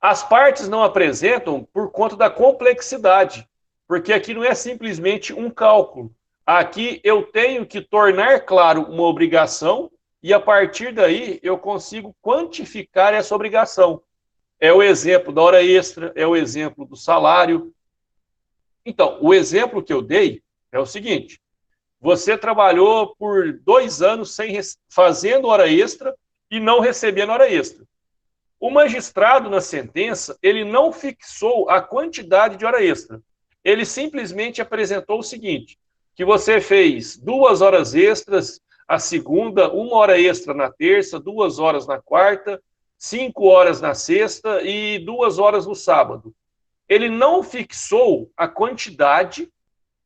As partes não apresentam por conta da complexidade, porque aqui não é simplesmente um cálculo. Aqui eu tenho que tornar claro uma obrigação e a partir daí eu consigo quantificar essa obrigação. É o exemplo da hora extra, é o exemplo do salário. Então, o exemplo que eu dei é o seguinte: você trabalhou por 2 anos fazendo hora extra e não recebendo hora extra. O magistrado, na sentença, ele não fixou a quantidade de hora extra. Ele simplesmente apresentou o seguinte, que você fez 2 horas extras a segunda, 1 hora extra na terça, 2 horas na quarta, 5 horas na sexta e 2 horas no sábado. Ele não fixou a quantidade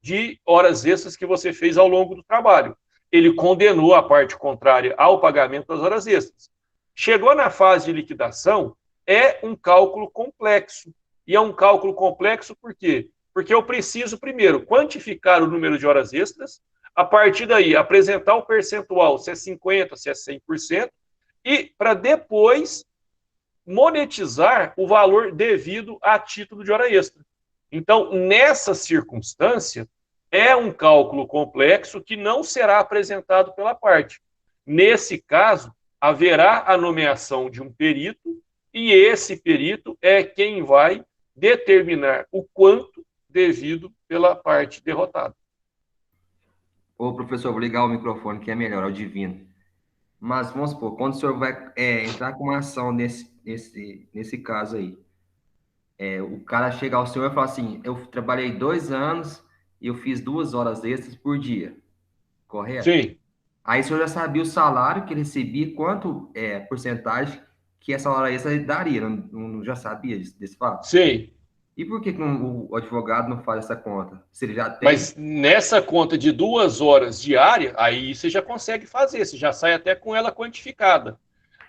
de horas extras que você fez ao longo do trabalho. Ele condenou a parte contrária ao pagamento das horas extras. Chegou na fase de liquidação, é um cálculo complexo. E é um cálculo complexo por quê? Porque eu preciso, primeiro, quantificar o número de horas extras, a partir daí, apresentar o percentual, se é 50%, se é 100%, e para depois monetizar o valor devido a título de hora extra. Então, nessa circunstância, é um cálculo complexo que não será apresentado pela parte. Nesse caso, haverá a nomeação de um perito e esse perito é quem vai determinar o quanto devido pela parte derrotada. Ô, professor, vou ligar o microfone que é melhor, é o divino. Mas, vamos supor, quando o senhor vai entrar com uma ação nesse caso aí, o cara chega ao senhor e fala assim, eu trabalhei 2 anos e eu fiz 2 horas extras por dia, correto? Sim. Aí o senhor já sabia o salário que ele recebia, quanto porcentagem que essa hora extra daria, não já sabia desse fato? Sim. E por que o advogado não faz essa conta? Se ele já tem... Mas nessa conta de 2 horas diária, aí você já consegue fazer, você já sai até com ela quantificada.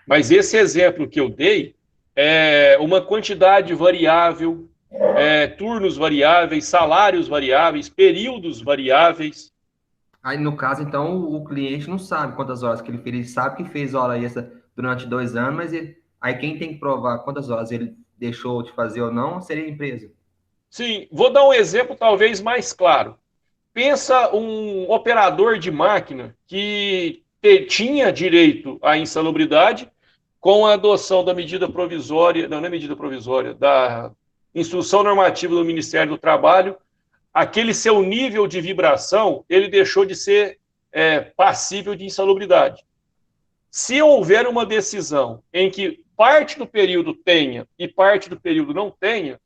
Mas esse exemplo que eu dei é uma quantidade variável, turnos variáveis, salários variáveis, períodos variáveis. Aí, no caso, então, o cliente não sabe quantas horas que ele fez. Ele sabe que fez hora extra durante 2 anos, mas aí quem tem que provar quantas horas ele deixou de fazer ou não seria a empresa. Sim, vou dar um exemplo talvez mais claro. Pensa um operador de máquina que tinha direito à insalubridade com a adoção da medida provisória, não é medida provisória, da instrução normativa do Ministério do Trabalho, aquele seu nível de vibração, ele deixou de ser passível de insalubridade. Se houver uma decisão em que parte do período tenha e parte do período não tenha,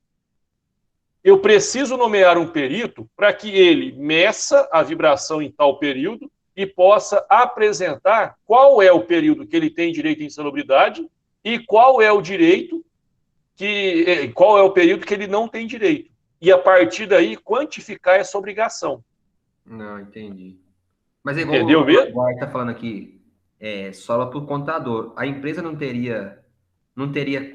eu preciso nomear um perito para que ele meça a vibração em tal período e possa apresentar qual é o período que ele tem direito à insalubridade e qual é o período que ele não tem direito. E a partir daí quantificar essa obrigação. Não, entendi. Mas é igual Entendeu mesmo? o está falando aqui, só para o contador. A empresa não teria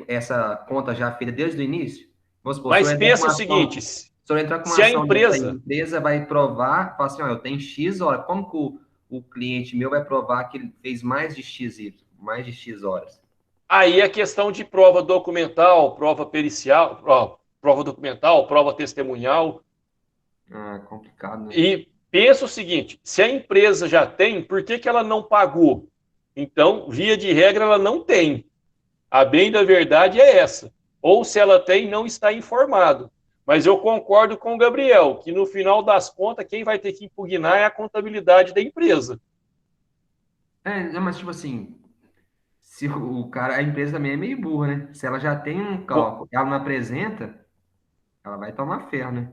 essa conta já feita desde o início? Vamos supor, Mas pensa o seguinte, se eu entrar com uma se a ação, empresa... a empresa vai provar, fala assim, ó, eu tenho X horas, como que o cliente meu vai provar que ele fez mais de X horas? Aí é questão de prova documental, prova pericial, prova documental, prova testemunhal. Ah, complicado, né? E pensa o seguinte, se a empresa já tem, por que ela não pagou? Então, via de regra, ela não tem. A bem da verdade é essa. Ou se ela tem, não está informado. Mas eu concordo com o Gabriel, que no final das contas, quem vai ter que impugnar é a contabilidade da empresa. Mas tipo assim, se o cara, a empresa também é meio burra, né? Se ela já tem um cálculo, ela não apresenta, ela vai tomar ferro, né?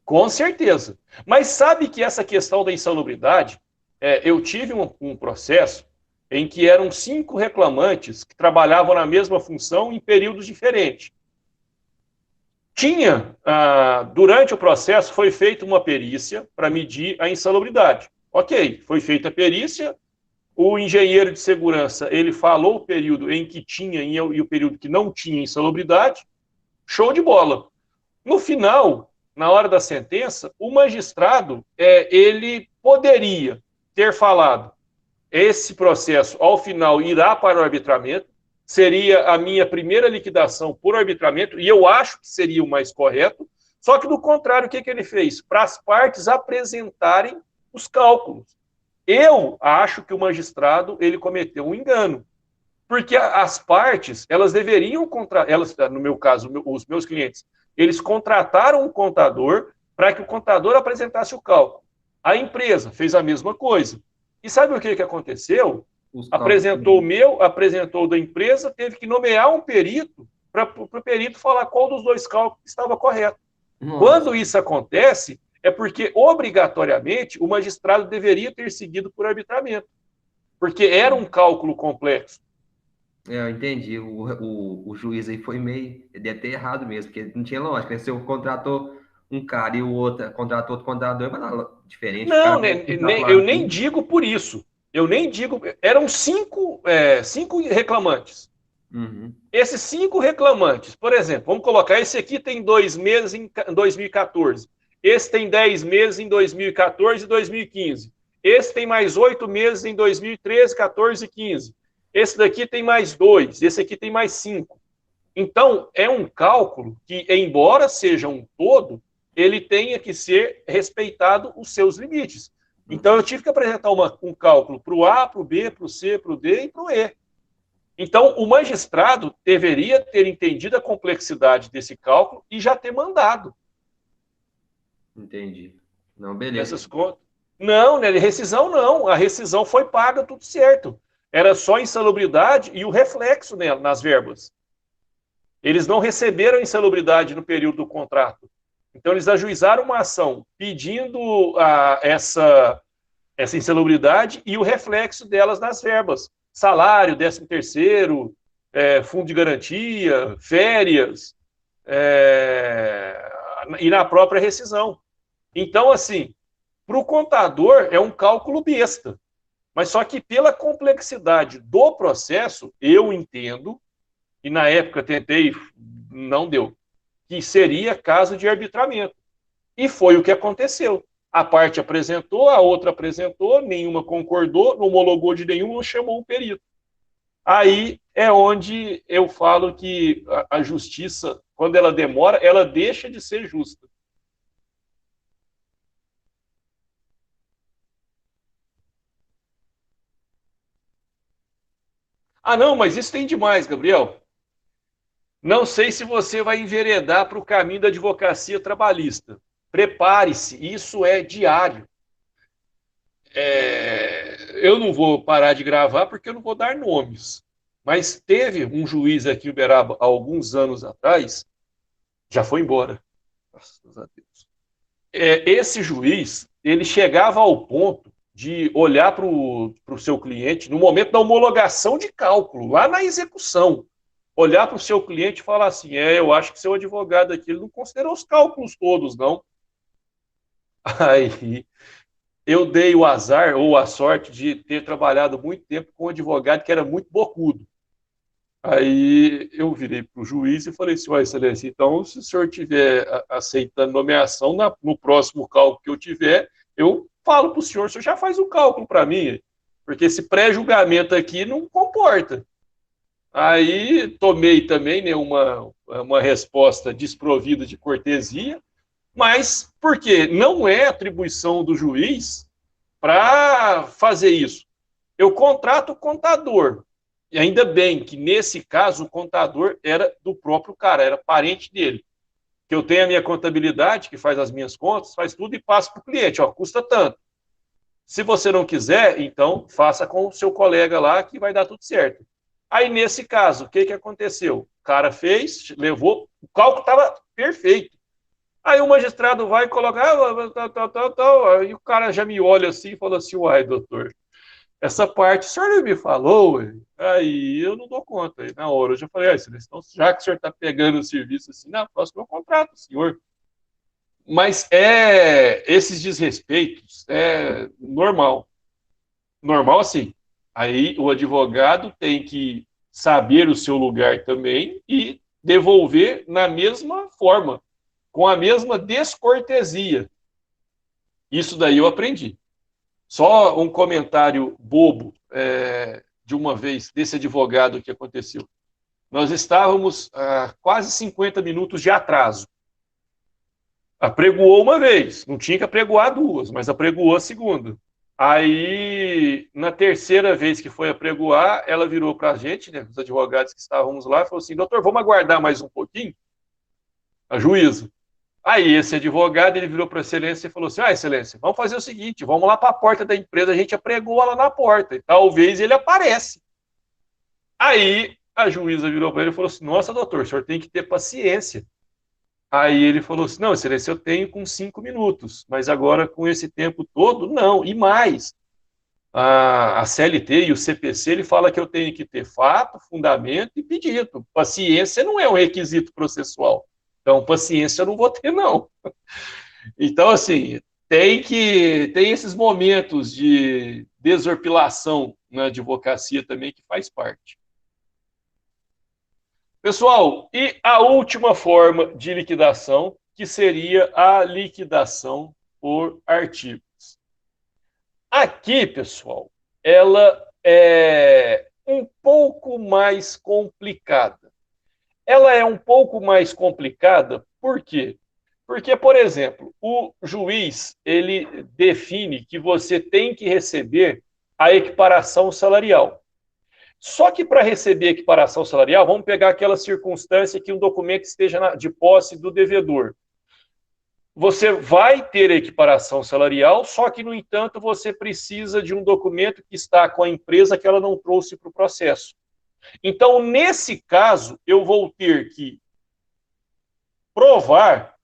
Com certeza. Mas sabe que essa questão da insalubridade, eu tive um processo em que eram 5 reclamantes que trabalhavam na mesma função em períodos diferentes. Durante o processo, foi feita uma perícia para medir a insalubridade. Ok, foi feita a perícia, o engenheiro de segurança, ele falou o período em que tinha e o período que não tinha insalubridade, show de bola. No final, na hora da sentença, o magistrado, ele poderia ter falado, esse processo, ao final, irá para o arbitramento, seria a minha primeira liquidação por arbitramento, e eu acho que seria o mais correto, só que, do contrário, o que ele fez? Para as partes apresentarem os cálculos. Eu acho que o magistrado, ele cometeu um engano, porque as partes, elas deveriam no meu caso, os meus clientes, eles contrataram um contador para que o contador apresentasse o cálculo. A empresa fez a mesma coisa. E sabe o que aconteceu? Apresentou o meu, apresentou o da empresa, teve que nomear um perito para o perito falar qual dos 2 cálculos estava correto. Nossa. Quando isso acontece, é porque, obrigatoriamente, o magistrado deveria ter seguido por arbitramento, porque era um cálculo complexo. Eu entendi. O juiz aí foi meio... Ele deve ter errado mesmo, porque não tinha lógica. Se eu contratou um cara e o outro contratou outro contador, vai dar diferente. Não, eu nem digo por isso. Eu nem digo... Eram 5 reclamantes. Uhum. Esses 5 reclamantes, por exemplo, vamos colocar, esse aqui tem 2 meses em 2014. Esse tem 10 meses em 2014 e 2015. Esse tem mais 8 meses em 2013, 14 e 15. Esse daqui tem mais 2, esse aqui tem mais 5. Então, é um cálculo que, embora seja um todo, ele tenha que ser respeitado os seus limites. Então, eu tive que apresentar um cálculo para o A, para o B, para o C, para o D e para o E. Então, o magistrado deveria ter entendido a complexidade desse cálculo e já ter mandado. Entendi. Não, beleza. Essas contas. Não, né? Rescisão não. A rescisão foi paga, tudo certo. Era só insalubridade e o reflexo nas verbas. Eles não receberam insalubridade no período do contrato. Então, eles ajuizaram uma ação pedindo essa insalubridade e o reflexo delas nas verbas. Salário, 13º, fundo de garantia, férias, e na própria rescisão. Então, assim, para o contador é um cálculo besta. Mas só que pela complexidade do processo, eu entendo, e na época tentei, não deu, que seria caso de arbitramento. E foi o que aconteceu. A parte apresentou, a outra apresentou, nenhuma concordou, não homologou de nenhum, não chamou um perito. Aí é onde eu falo que a justiça, quando ela demora, ela deixa de ser justa. Ah, não, mas isso tem demais, Gabriel. Não sei se você vai enveredar para o caminho da advocacia trabalhista. Prepare-se, isso é diário. Eu não vou parar de gravar porque eu não vou dar nomes. Mas teve um juiz aqui em Uberaba, há alguns anos atrás, já foi embora. Graças a Deus. Esse juiz, ele chegava ao ponto de olhar para o seu cliente, no momento da homologação de cálculo, lá na execução, olhar para o seu cliente e falar assim, eu acho que seu advogado aqui ele não considerou os cálculos todos, não. Aí eu dei o azar ou a sorte de ter trabalhado muito tempo com um advogado que era muito bocudo. Aí eu virei para o juiz e falei assim, excelência, então se o senhor estiver aceitando nomeação, no próximo cálculo que eu tiver, eu falo para o senhor já faz um cálculo para mim, porque esse pré-julgamento aqui não comporta. Aí tomei também, né, uma resposta desprovida de cortesia, mas por quê? Não é atribuição do juiz para fazer isso. Eu contrato o contador. E ainda bem que, nesse caso, o contador era do próprio cara, era parente dele. Que eu tenho a minha contabilidade, que faz as minhas contas, faz tudo e passa para o cliente. Custa tanto. Se você não quiser, então faça com o seu colega lá que vai dar tudo certo. Aí, nesse caso, o que aconteceu? O cara fez, levou, o cálculo estava perfeito. Aí o magistrado vai colocar, tal. Aí o cara já me olha assim e fala assim, uai, doutor, essa parte o senhor não me falou, ué? Aí eu não dou conta. Aí na hora eu já falei, então, já que o senhor está pegando o serviço assim, na próxima eu contrato o senhor. Mas esses desrespeitos é normal. Normal assim. Aí o advogado tem que saber o seu lugar também e devolver na mesma forma, com a mesma descortesia. Isso daí eu aprendi. Só um comentário bobo de uma vez, desse advogado que aconteceu. Nós estávamos a quase 50 minutos de atraso. Apregoou uma vez, não tinha que apregoar duas, mas apregoou a segunda. Aí, na terceira vez que foi apregoar, ela virou para a gente, né, os advogados que estávamos lá, e falou assim, doutor, vamos aguardar mais um pouquinho? A juíza. Aí esse advogado, ele virou para a excelência e falou assim, excelência, vamos fazer o seguinte, vamos lá para a porta da empresa, a gente apregou ela na porta, e talvez ele aparece. Aí a juíza virou para ele e falou assim, nossa, doutor, o senhor tem que ter paciência. Aí ele falou assim, não, excelência, eu tenho com 5 minutos, mas agora com esse tempo todo, não, e mais. A CLT e o CPC, ele fala que eu tenho que ter fato, fundamento e pedido. Paciência não é um requisito processual. Então, paciência eu não vou ter, não. Então, assim, tem esses momentos de desorpilação na advocacia também que faz parte. Pessoal, e a última forma de liquidação, que seria a liquidação por artigos. Aqui, pessoal, ela é um pouco mais complicada. Ela é um pouco mais complicada, por quê? Porque, por exemplo, o juiz, ele define que você tem que receber a equiparação salarial. Só que para receber a equiparação salarial, vamos pegar aquela circunstância que um documento esteja de posse do devedor. Você vai ter a equiparação salarial, só que, no entanto, você precisa de um documento que está com a empresa que ela não trouxe para o processo. Então, nesse caso, eu vou ter que provar,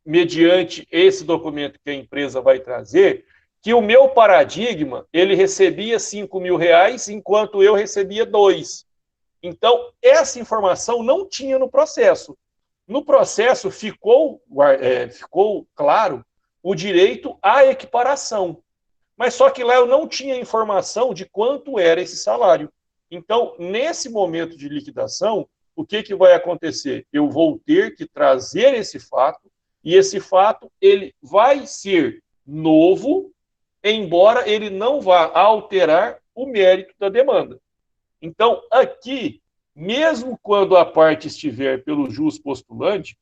mediante esse documento que a empresa vai trazer, que o meu paradigma, ele recebia R$5.000, enquanto eu recebia 2. Então, essa informação não tinha no processo. No processo ficou claro o direito à equiparação. Mas só que lá eu não tinha informação de quanto era esse salário. Então, nesse momento de liquidação, o que vai acontecer? Eu vou ter que trazer esse fato, e esse fato ele vai ser novo, embora ele não vá alterar o mérito da demanda. Então, aqui, mesmo quando a parte estiver pelo jus postulante,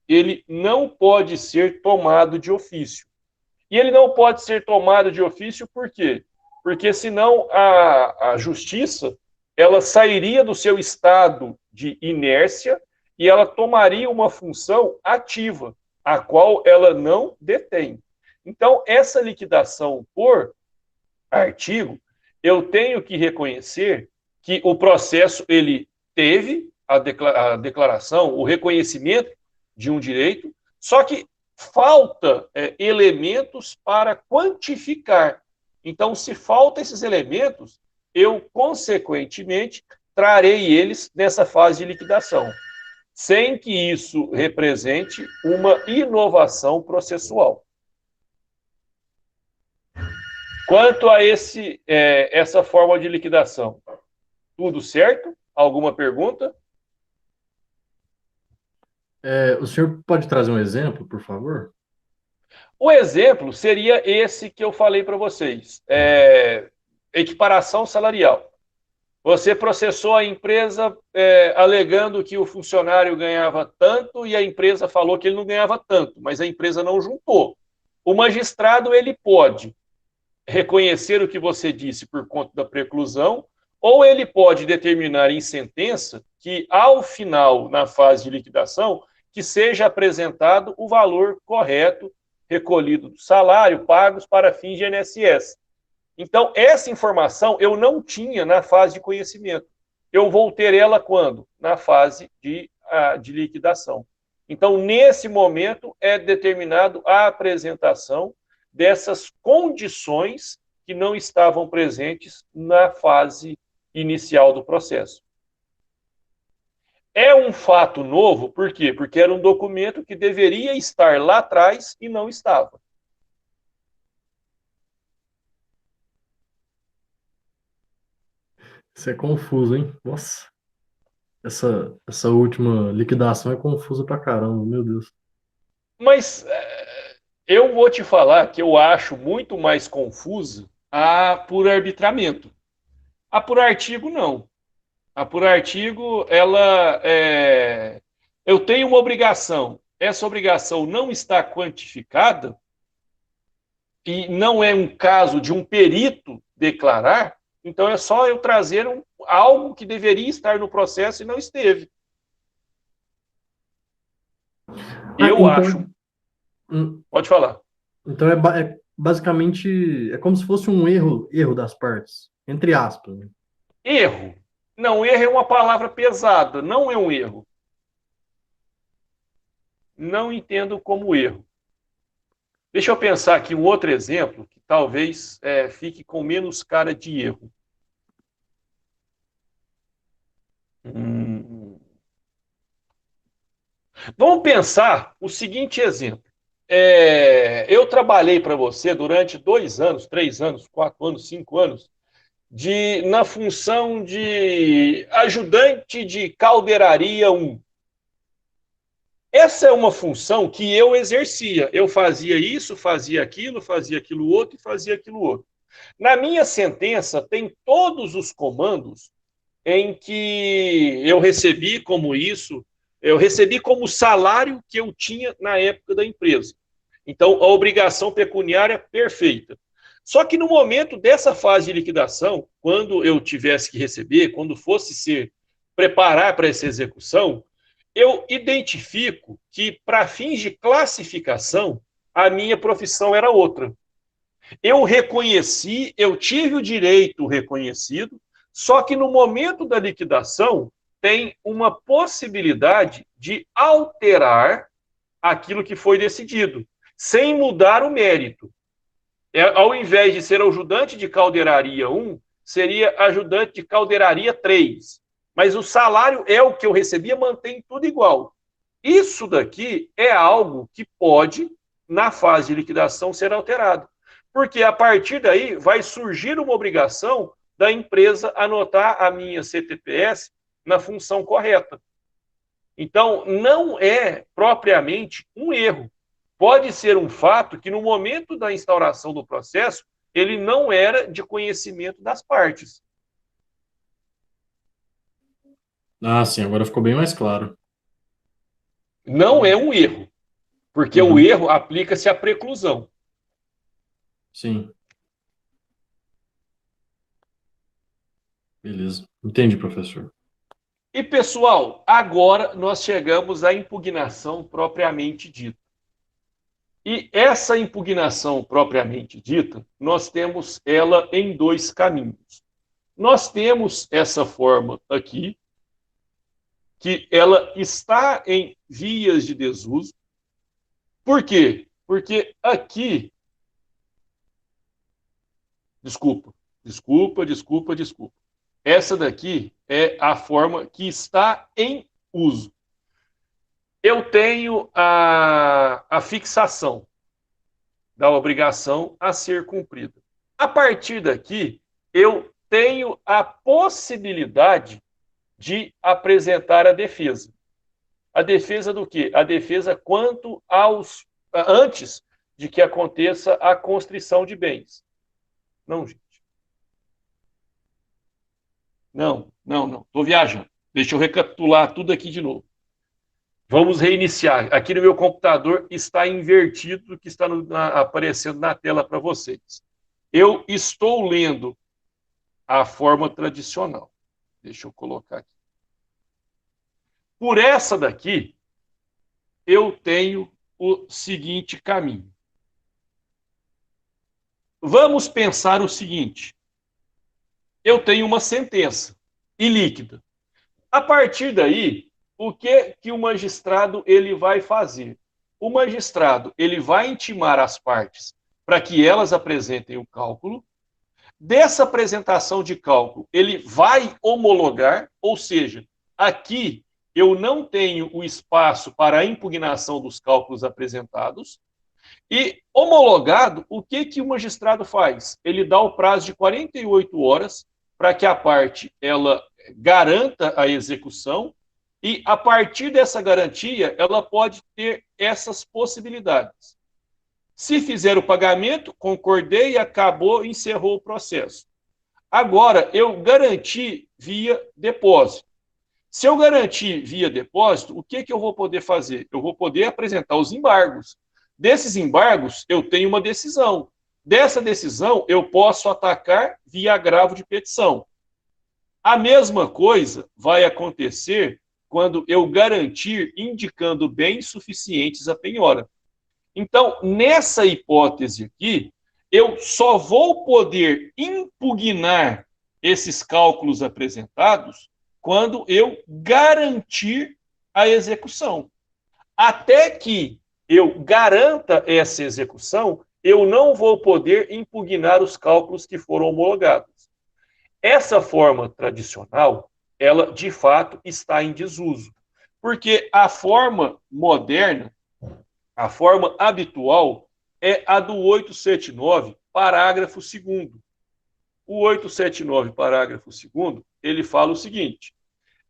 ele não pode ser tomado de ofício. E ele não pode ser tomado de ofício por quê? Porque senão a justiça ela sairia do seu estado de inércia e ela tomaria uma função ativa, a qual ela não detém. Então, essa liquidação por artigo, eu tenho que reconhecer que o processo ele teve a declaração, o reconhecimento de um direito, só que falta elementos para quantificar. Então, se faltam esses elementos, eu, consequentemente, trarei eles nessa fase de liquidação, sem que isso represente uma inovação processual. Quanto a essa forma de liquidação, tudo certo? Alguma pergunta? O senhor pode trazer um exemplo, por favor? O exemplo seria esse que eu falei para vocês, equiparação salarial. Você processou a empresa alegando que o funcionário ganhava tanto e a empresa falou que ele não ganhava tanto, mas a empresa não juntou. O magistrado ele pode reconhecer o que você disse por conta da preclusão, ou ele pode determinar em sentença que, ao final, na fase de liquidação, que seja apresentado o valor correto recolhido do salário, pagos para fins de INSS. Então, essa informação eu não tinha na fase de conhecimento. Eu vou ter ela quando? Na fase de liquidação. Então, nesse momento, é determinado a apresentação dessas condições que não estavam presentes na fase inicial do processo. É um fato novo, por quê? Porque era um documento que deveria estar lá atrás e não estava. Isso é confuso, hein? Nossa, essa última liquidação é confusa pra caramba, meu Deus. Mas eu vou te falar que eu acho muito mais confusa a por arbitramento. A por artigo, não. A por artigo, eu tenho uma obrigação. Essa obrigação não está quantificada e não é um caso de um perito declarar, então é só eu trazer algo que deveria estar no processo e não esteve. Eu acho. Pode falar. Então basicamente como se fosse um erro das partes, entre aspas, né? Erro. Não, erro é uma palavra pesada, não é um erro. Não entendo como erro. Deixa eu pensar aqui um outro exemplo que talvez fique com menos cara de erro. Vamos pensar o seguinte exemplo. Eu trabalhei para você durante 2 anos, 3 anos, 4 anos, 5 anos, na função de ajudante de caldeiraria 1. Essa é uma função que eu exercia. Eu fazia isso, fazia aquilo outro e fazia aquilo outro. Na minha sentença tem todos os comandos em que eu recebi como isso, eu recebi como salário que eu tinha na época da empresa. Então, a obrigação pecuniária perfeita. Só que no momento dessa fase de liquidação, quando eu tivesse que receber, quando fosse preparar para essa execução, eu identifico que, para fins de classificação, a minha profissão era outra. Eu reconheci, eu tive o direito reconhecido, só que no momento da liquidação tem uma possibilidade de alterar aquilo que foi decidido, sem mudar o mérito. Ao invés de ser ajudante de caldeiraria 1, seria ajudante de caldeiraria 3. Mas o salário é o que eu recebia, mantém tudo igual. Isso daqui é algo que pode, na fase de liquidação, ser alterado. Porque a partir daí vai surgir uma obrigação da empresa anotar a minha CTPS na função correta. Então, não é propriamente um erro. Pode ser um fato que, no momento da instauração do processo, ele não era de conhecimento das partes. Ah, sim, agora ficou bem mais claro. Não é um erro, porque o erro aplica-se à preclusão. Sim. Beleza. Entendi, professor. E, pessoal, agora nós chegamos à impugnação propriamente dita. E essa impugnação propriamente dita, nós temos ela em 2 caminhos. Nós temos essa forma aqui, que ela está em vias de desuso. Por quê? Porque aqui Desculpa. Essa daqui é a forma que está em uso. Eu tenho a fixação da obrigação a ser cumprida. A partir daqui, eu tenho a possibilidade de apresentar a defesa. A defesa do quê? A defesa quanto aos antes de que aconteça a constrição de bens. Não, gente. Não. Estou viajando. Deixa eu recapitular tudo aqui de novo. Vamos reiniciar. Aqui no meu computador está invertido do que está aparecendo na tela para vocês. Eu estou lendo a forma tradicional. Deixa eu colocar aqui. Por essa daqui, eu tenho o seguinte caminho. Vamos pensar o seguinte. Eu tenho uma sentença ilíquida. A partir daí, o que o magistrado ele vai fazer? O magistrado ele vai intimar as partes para que elas apresentem o cálculo. Dessa apresentação de cálculo, ele vai homologar, ou seja, aqui eu não tenho o espaço para a impugnação dos cálculos apresentados. E homologado, o que o magistrado faz? Ele dá o prazo de 48 horas para que a parte ela garanta a execução e, a partir dessa garantia, ela pode ter essas possibilidades. Se fizer o pagamento, concordei, acabou, encerrou o processo. Agora, eu garanti via depósito. Se eu garantir via depósito, o que eu vou poder fazer? Eu vou poder apresentar os embargos. Desses embargos, eu tenho uma decisão. Dessa decisão, eu posso atacar via agravo de petição. A mesma coisa vai acontecer quando eu garantir indicando bens suficientes à penhora. Então, nessa hipótese aqui, eu só vou poder impugnar esses cálculos apresentados quando eu garantir a execução. Até que eu garanta essa execução, eu não vou poder impugnar os cálculos que foram homologados. Essa forma tradicional, ela de fato está em desuso, porque a forma moderna, a forma habitual, é a do 879, parágrafo 2º. O 879, parágrafo 2º, ele fala o seguinte: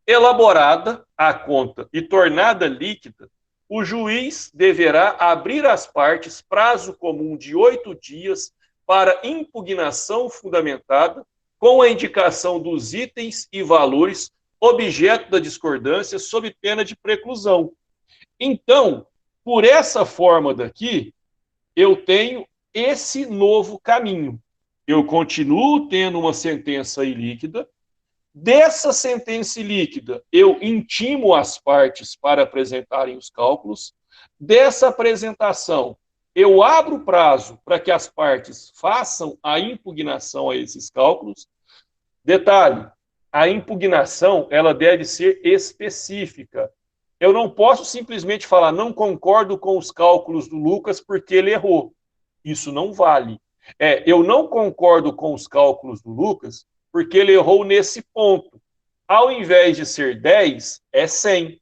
elaborada a conta e tornada líquida, o juiz deverá abrir às partes prazo comum de 8 dias para impugnação fundamentada com a indicação dos itens e valores objeto da discordância sob pena de preclusão. Então, por essa forma daqui, eu tenho esse novo caminho. Eu continuo tendo uma sentença ilíquida. Dessa sentença ilíquida, eu intimo as partes para apresentarem os cálculos. Dessa apresentação, eu abro prazo para que as partes façam a impugnação a esses cálculos. Detalhe, a impugnação ela deve ser específica. Eu não posso simplesmente falar, não concordo com os cálculos do Lucas porque ele errou. Isso não vale. Eu não concordo com os cálculos do Lucas porque ele errou nesse ponto. Ao invés de ser 10, é 100.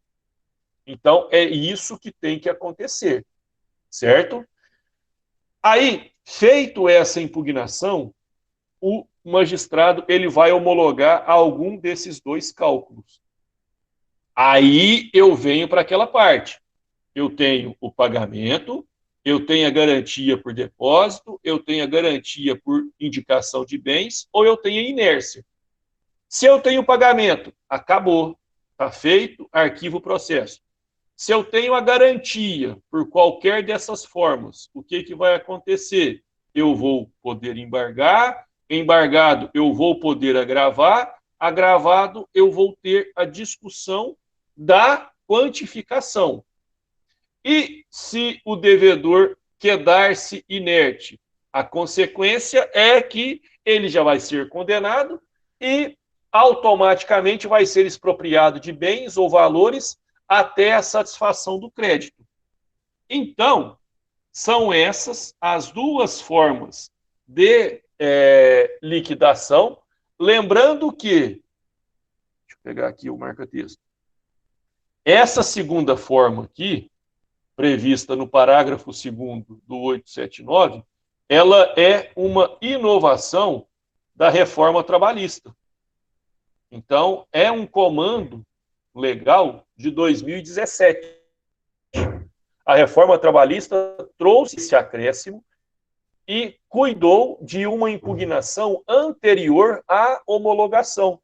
Então, é isso que tem que acontecer, certo? Aí, feito essa impugnação, o magistrado ele vai homologar algum desses dois cálculos. Aí eu venho para aquela parte. Eu tenho o pagamento, eu tenho a garantia por depósito, eu tenho a garantia por indicação de bens, ou eu tenho a inércia. Se eu tenho o pagamento, acabou, está feito, arquivo o processo. Se eu tenho a garantia por qualquer dessas formas, o que vai acontecer? Eu vou poder embargar, embargado eu vou poder agravar, agravado eu vou ter a discussão da quantificação. E se o devedor quedar-se inerte, a consequência é que ele já vai ser condenado e automaticamente vai ser expropriado de bens ou valores até a satisfação do crédito. Então, são essas as duas formas de liquidação. Lembrando que, deixa eu pegar aqui o marca-texto, essa segunda forma aqui, prevista no parágrafo 2º do 879, ela é uma inovação da reforma trabalhista. Então, é um comando legal de 2017. A reforma trabalhista trouxe esse acréscimo e cuidou de uma impugnação anterior à homologação.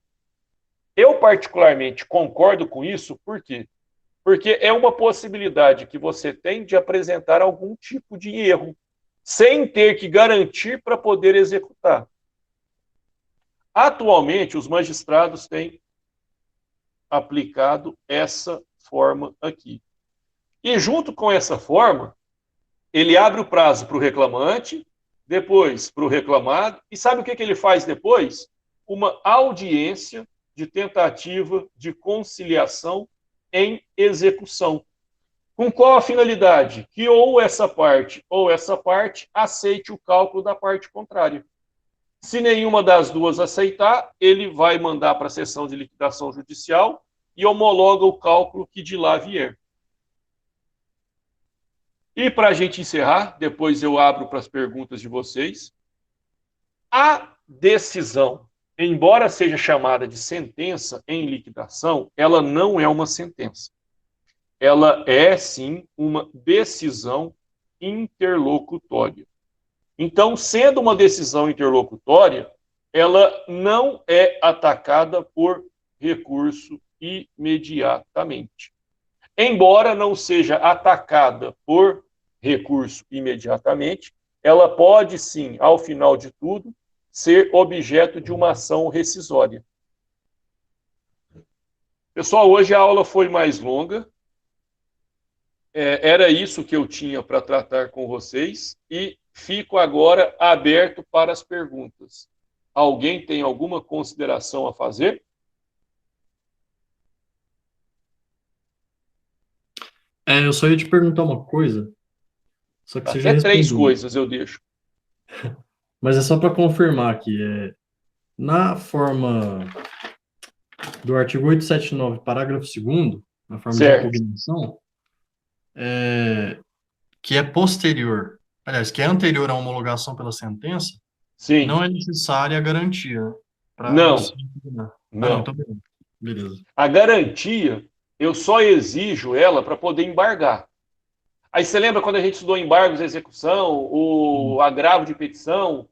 Eu, particularmente, concordo com isso, por quê? Porque é uma possibilidade que você tem de apresentar algum tipo de erro, sem ter que garantir para poder executar. Atualmente, os magistrados têm aplicado essa forma aqui. E junto com essa forma, ele abre o prazo para o reclamante, depois para o reclamado, e sabe o que ele faz depois? Uma audiência de tentativa de conciliação em execução. Com qual a finalidade? Que ou essa parte aceite o cálculo da parte contrária. Se nenhuma das duas aceitar, ele vai mandar para a sessão de liquidação judicial e homologa o cálculo que de lá vier. E para a gente encerrar, depois eu abro para as perguntas de vocês. A decisão, embora seja chamada de sentença em liquidação, ela não é uma sentença. Ela é, sim, uma decisão interlocutória. Então, sendo uma decisão interlocutória, ela não é atacada por recurso imediatamente. Embora não seja atacada por recurso imediatamente, ela pode, sim, ao final de tudo, ser objeto de uma ação rescisória. Pessoal, hoje a aula foi mais longa. Era isso que eu tinha para tratar com vocês e fico agora aberto para as perguntas. Alguém tem alguma consideração a fazer? Eu só ia te perguntar uma coisa, só que você já Até 3 respondeu. coisas eu deixo. Mas é só para confirmar aqui. Na forma do artigo 879, parágrafo 2º, na forma de Certo. impugnação, que é posterior, aliás, que é anterior à homologação pela sentença, Sim. não é necessária a garantia, né, para Não. você impugnar. Não. Então beleza. A garantia, eu só exijo ela para poder embargar. Aí você lembra quando a gente estudou embargos de execução, o agravo de petição?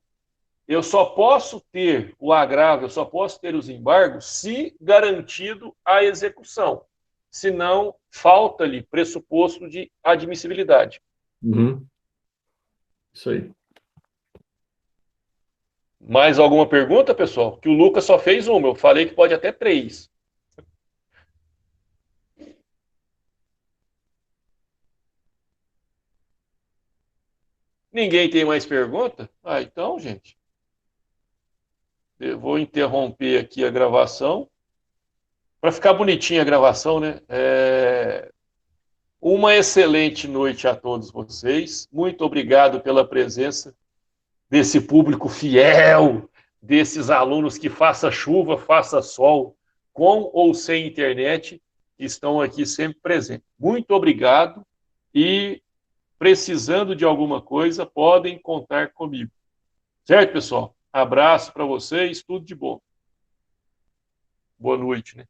Eu só posso ter o agravo, eu só posso ter os embargos se garantido a execução. Senão, falta-lhe pressuposto de admissibilidade. Uhum. Isso aí. Mais alguma pergunta, pessoal? Que o Lucas só fez uma, eu falei que pode até 3. Ninguém tem mais pergunta? Então, gente, eu vou interromper aqui a gravação. Para ficar bonitinha a gravação, né? Uma excelente noite a todos vocês. Muito obrigado pela presença desse público fiel, desses alunos que faça chuva, faça sol, com ou sem internet, que estão aqui sempre presentes. Muito obrigado e, precisando de alguma coisa, podem contar comigo. Certo, pessoal? Abraço para vocês, tudo de bom. Boa noite, né?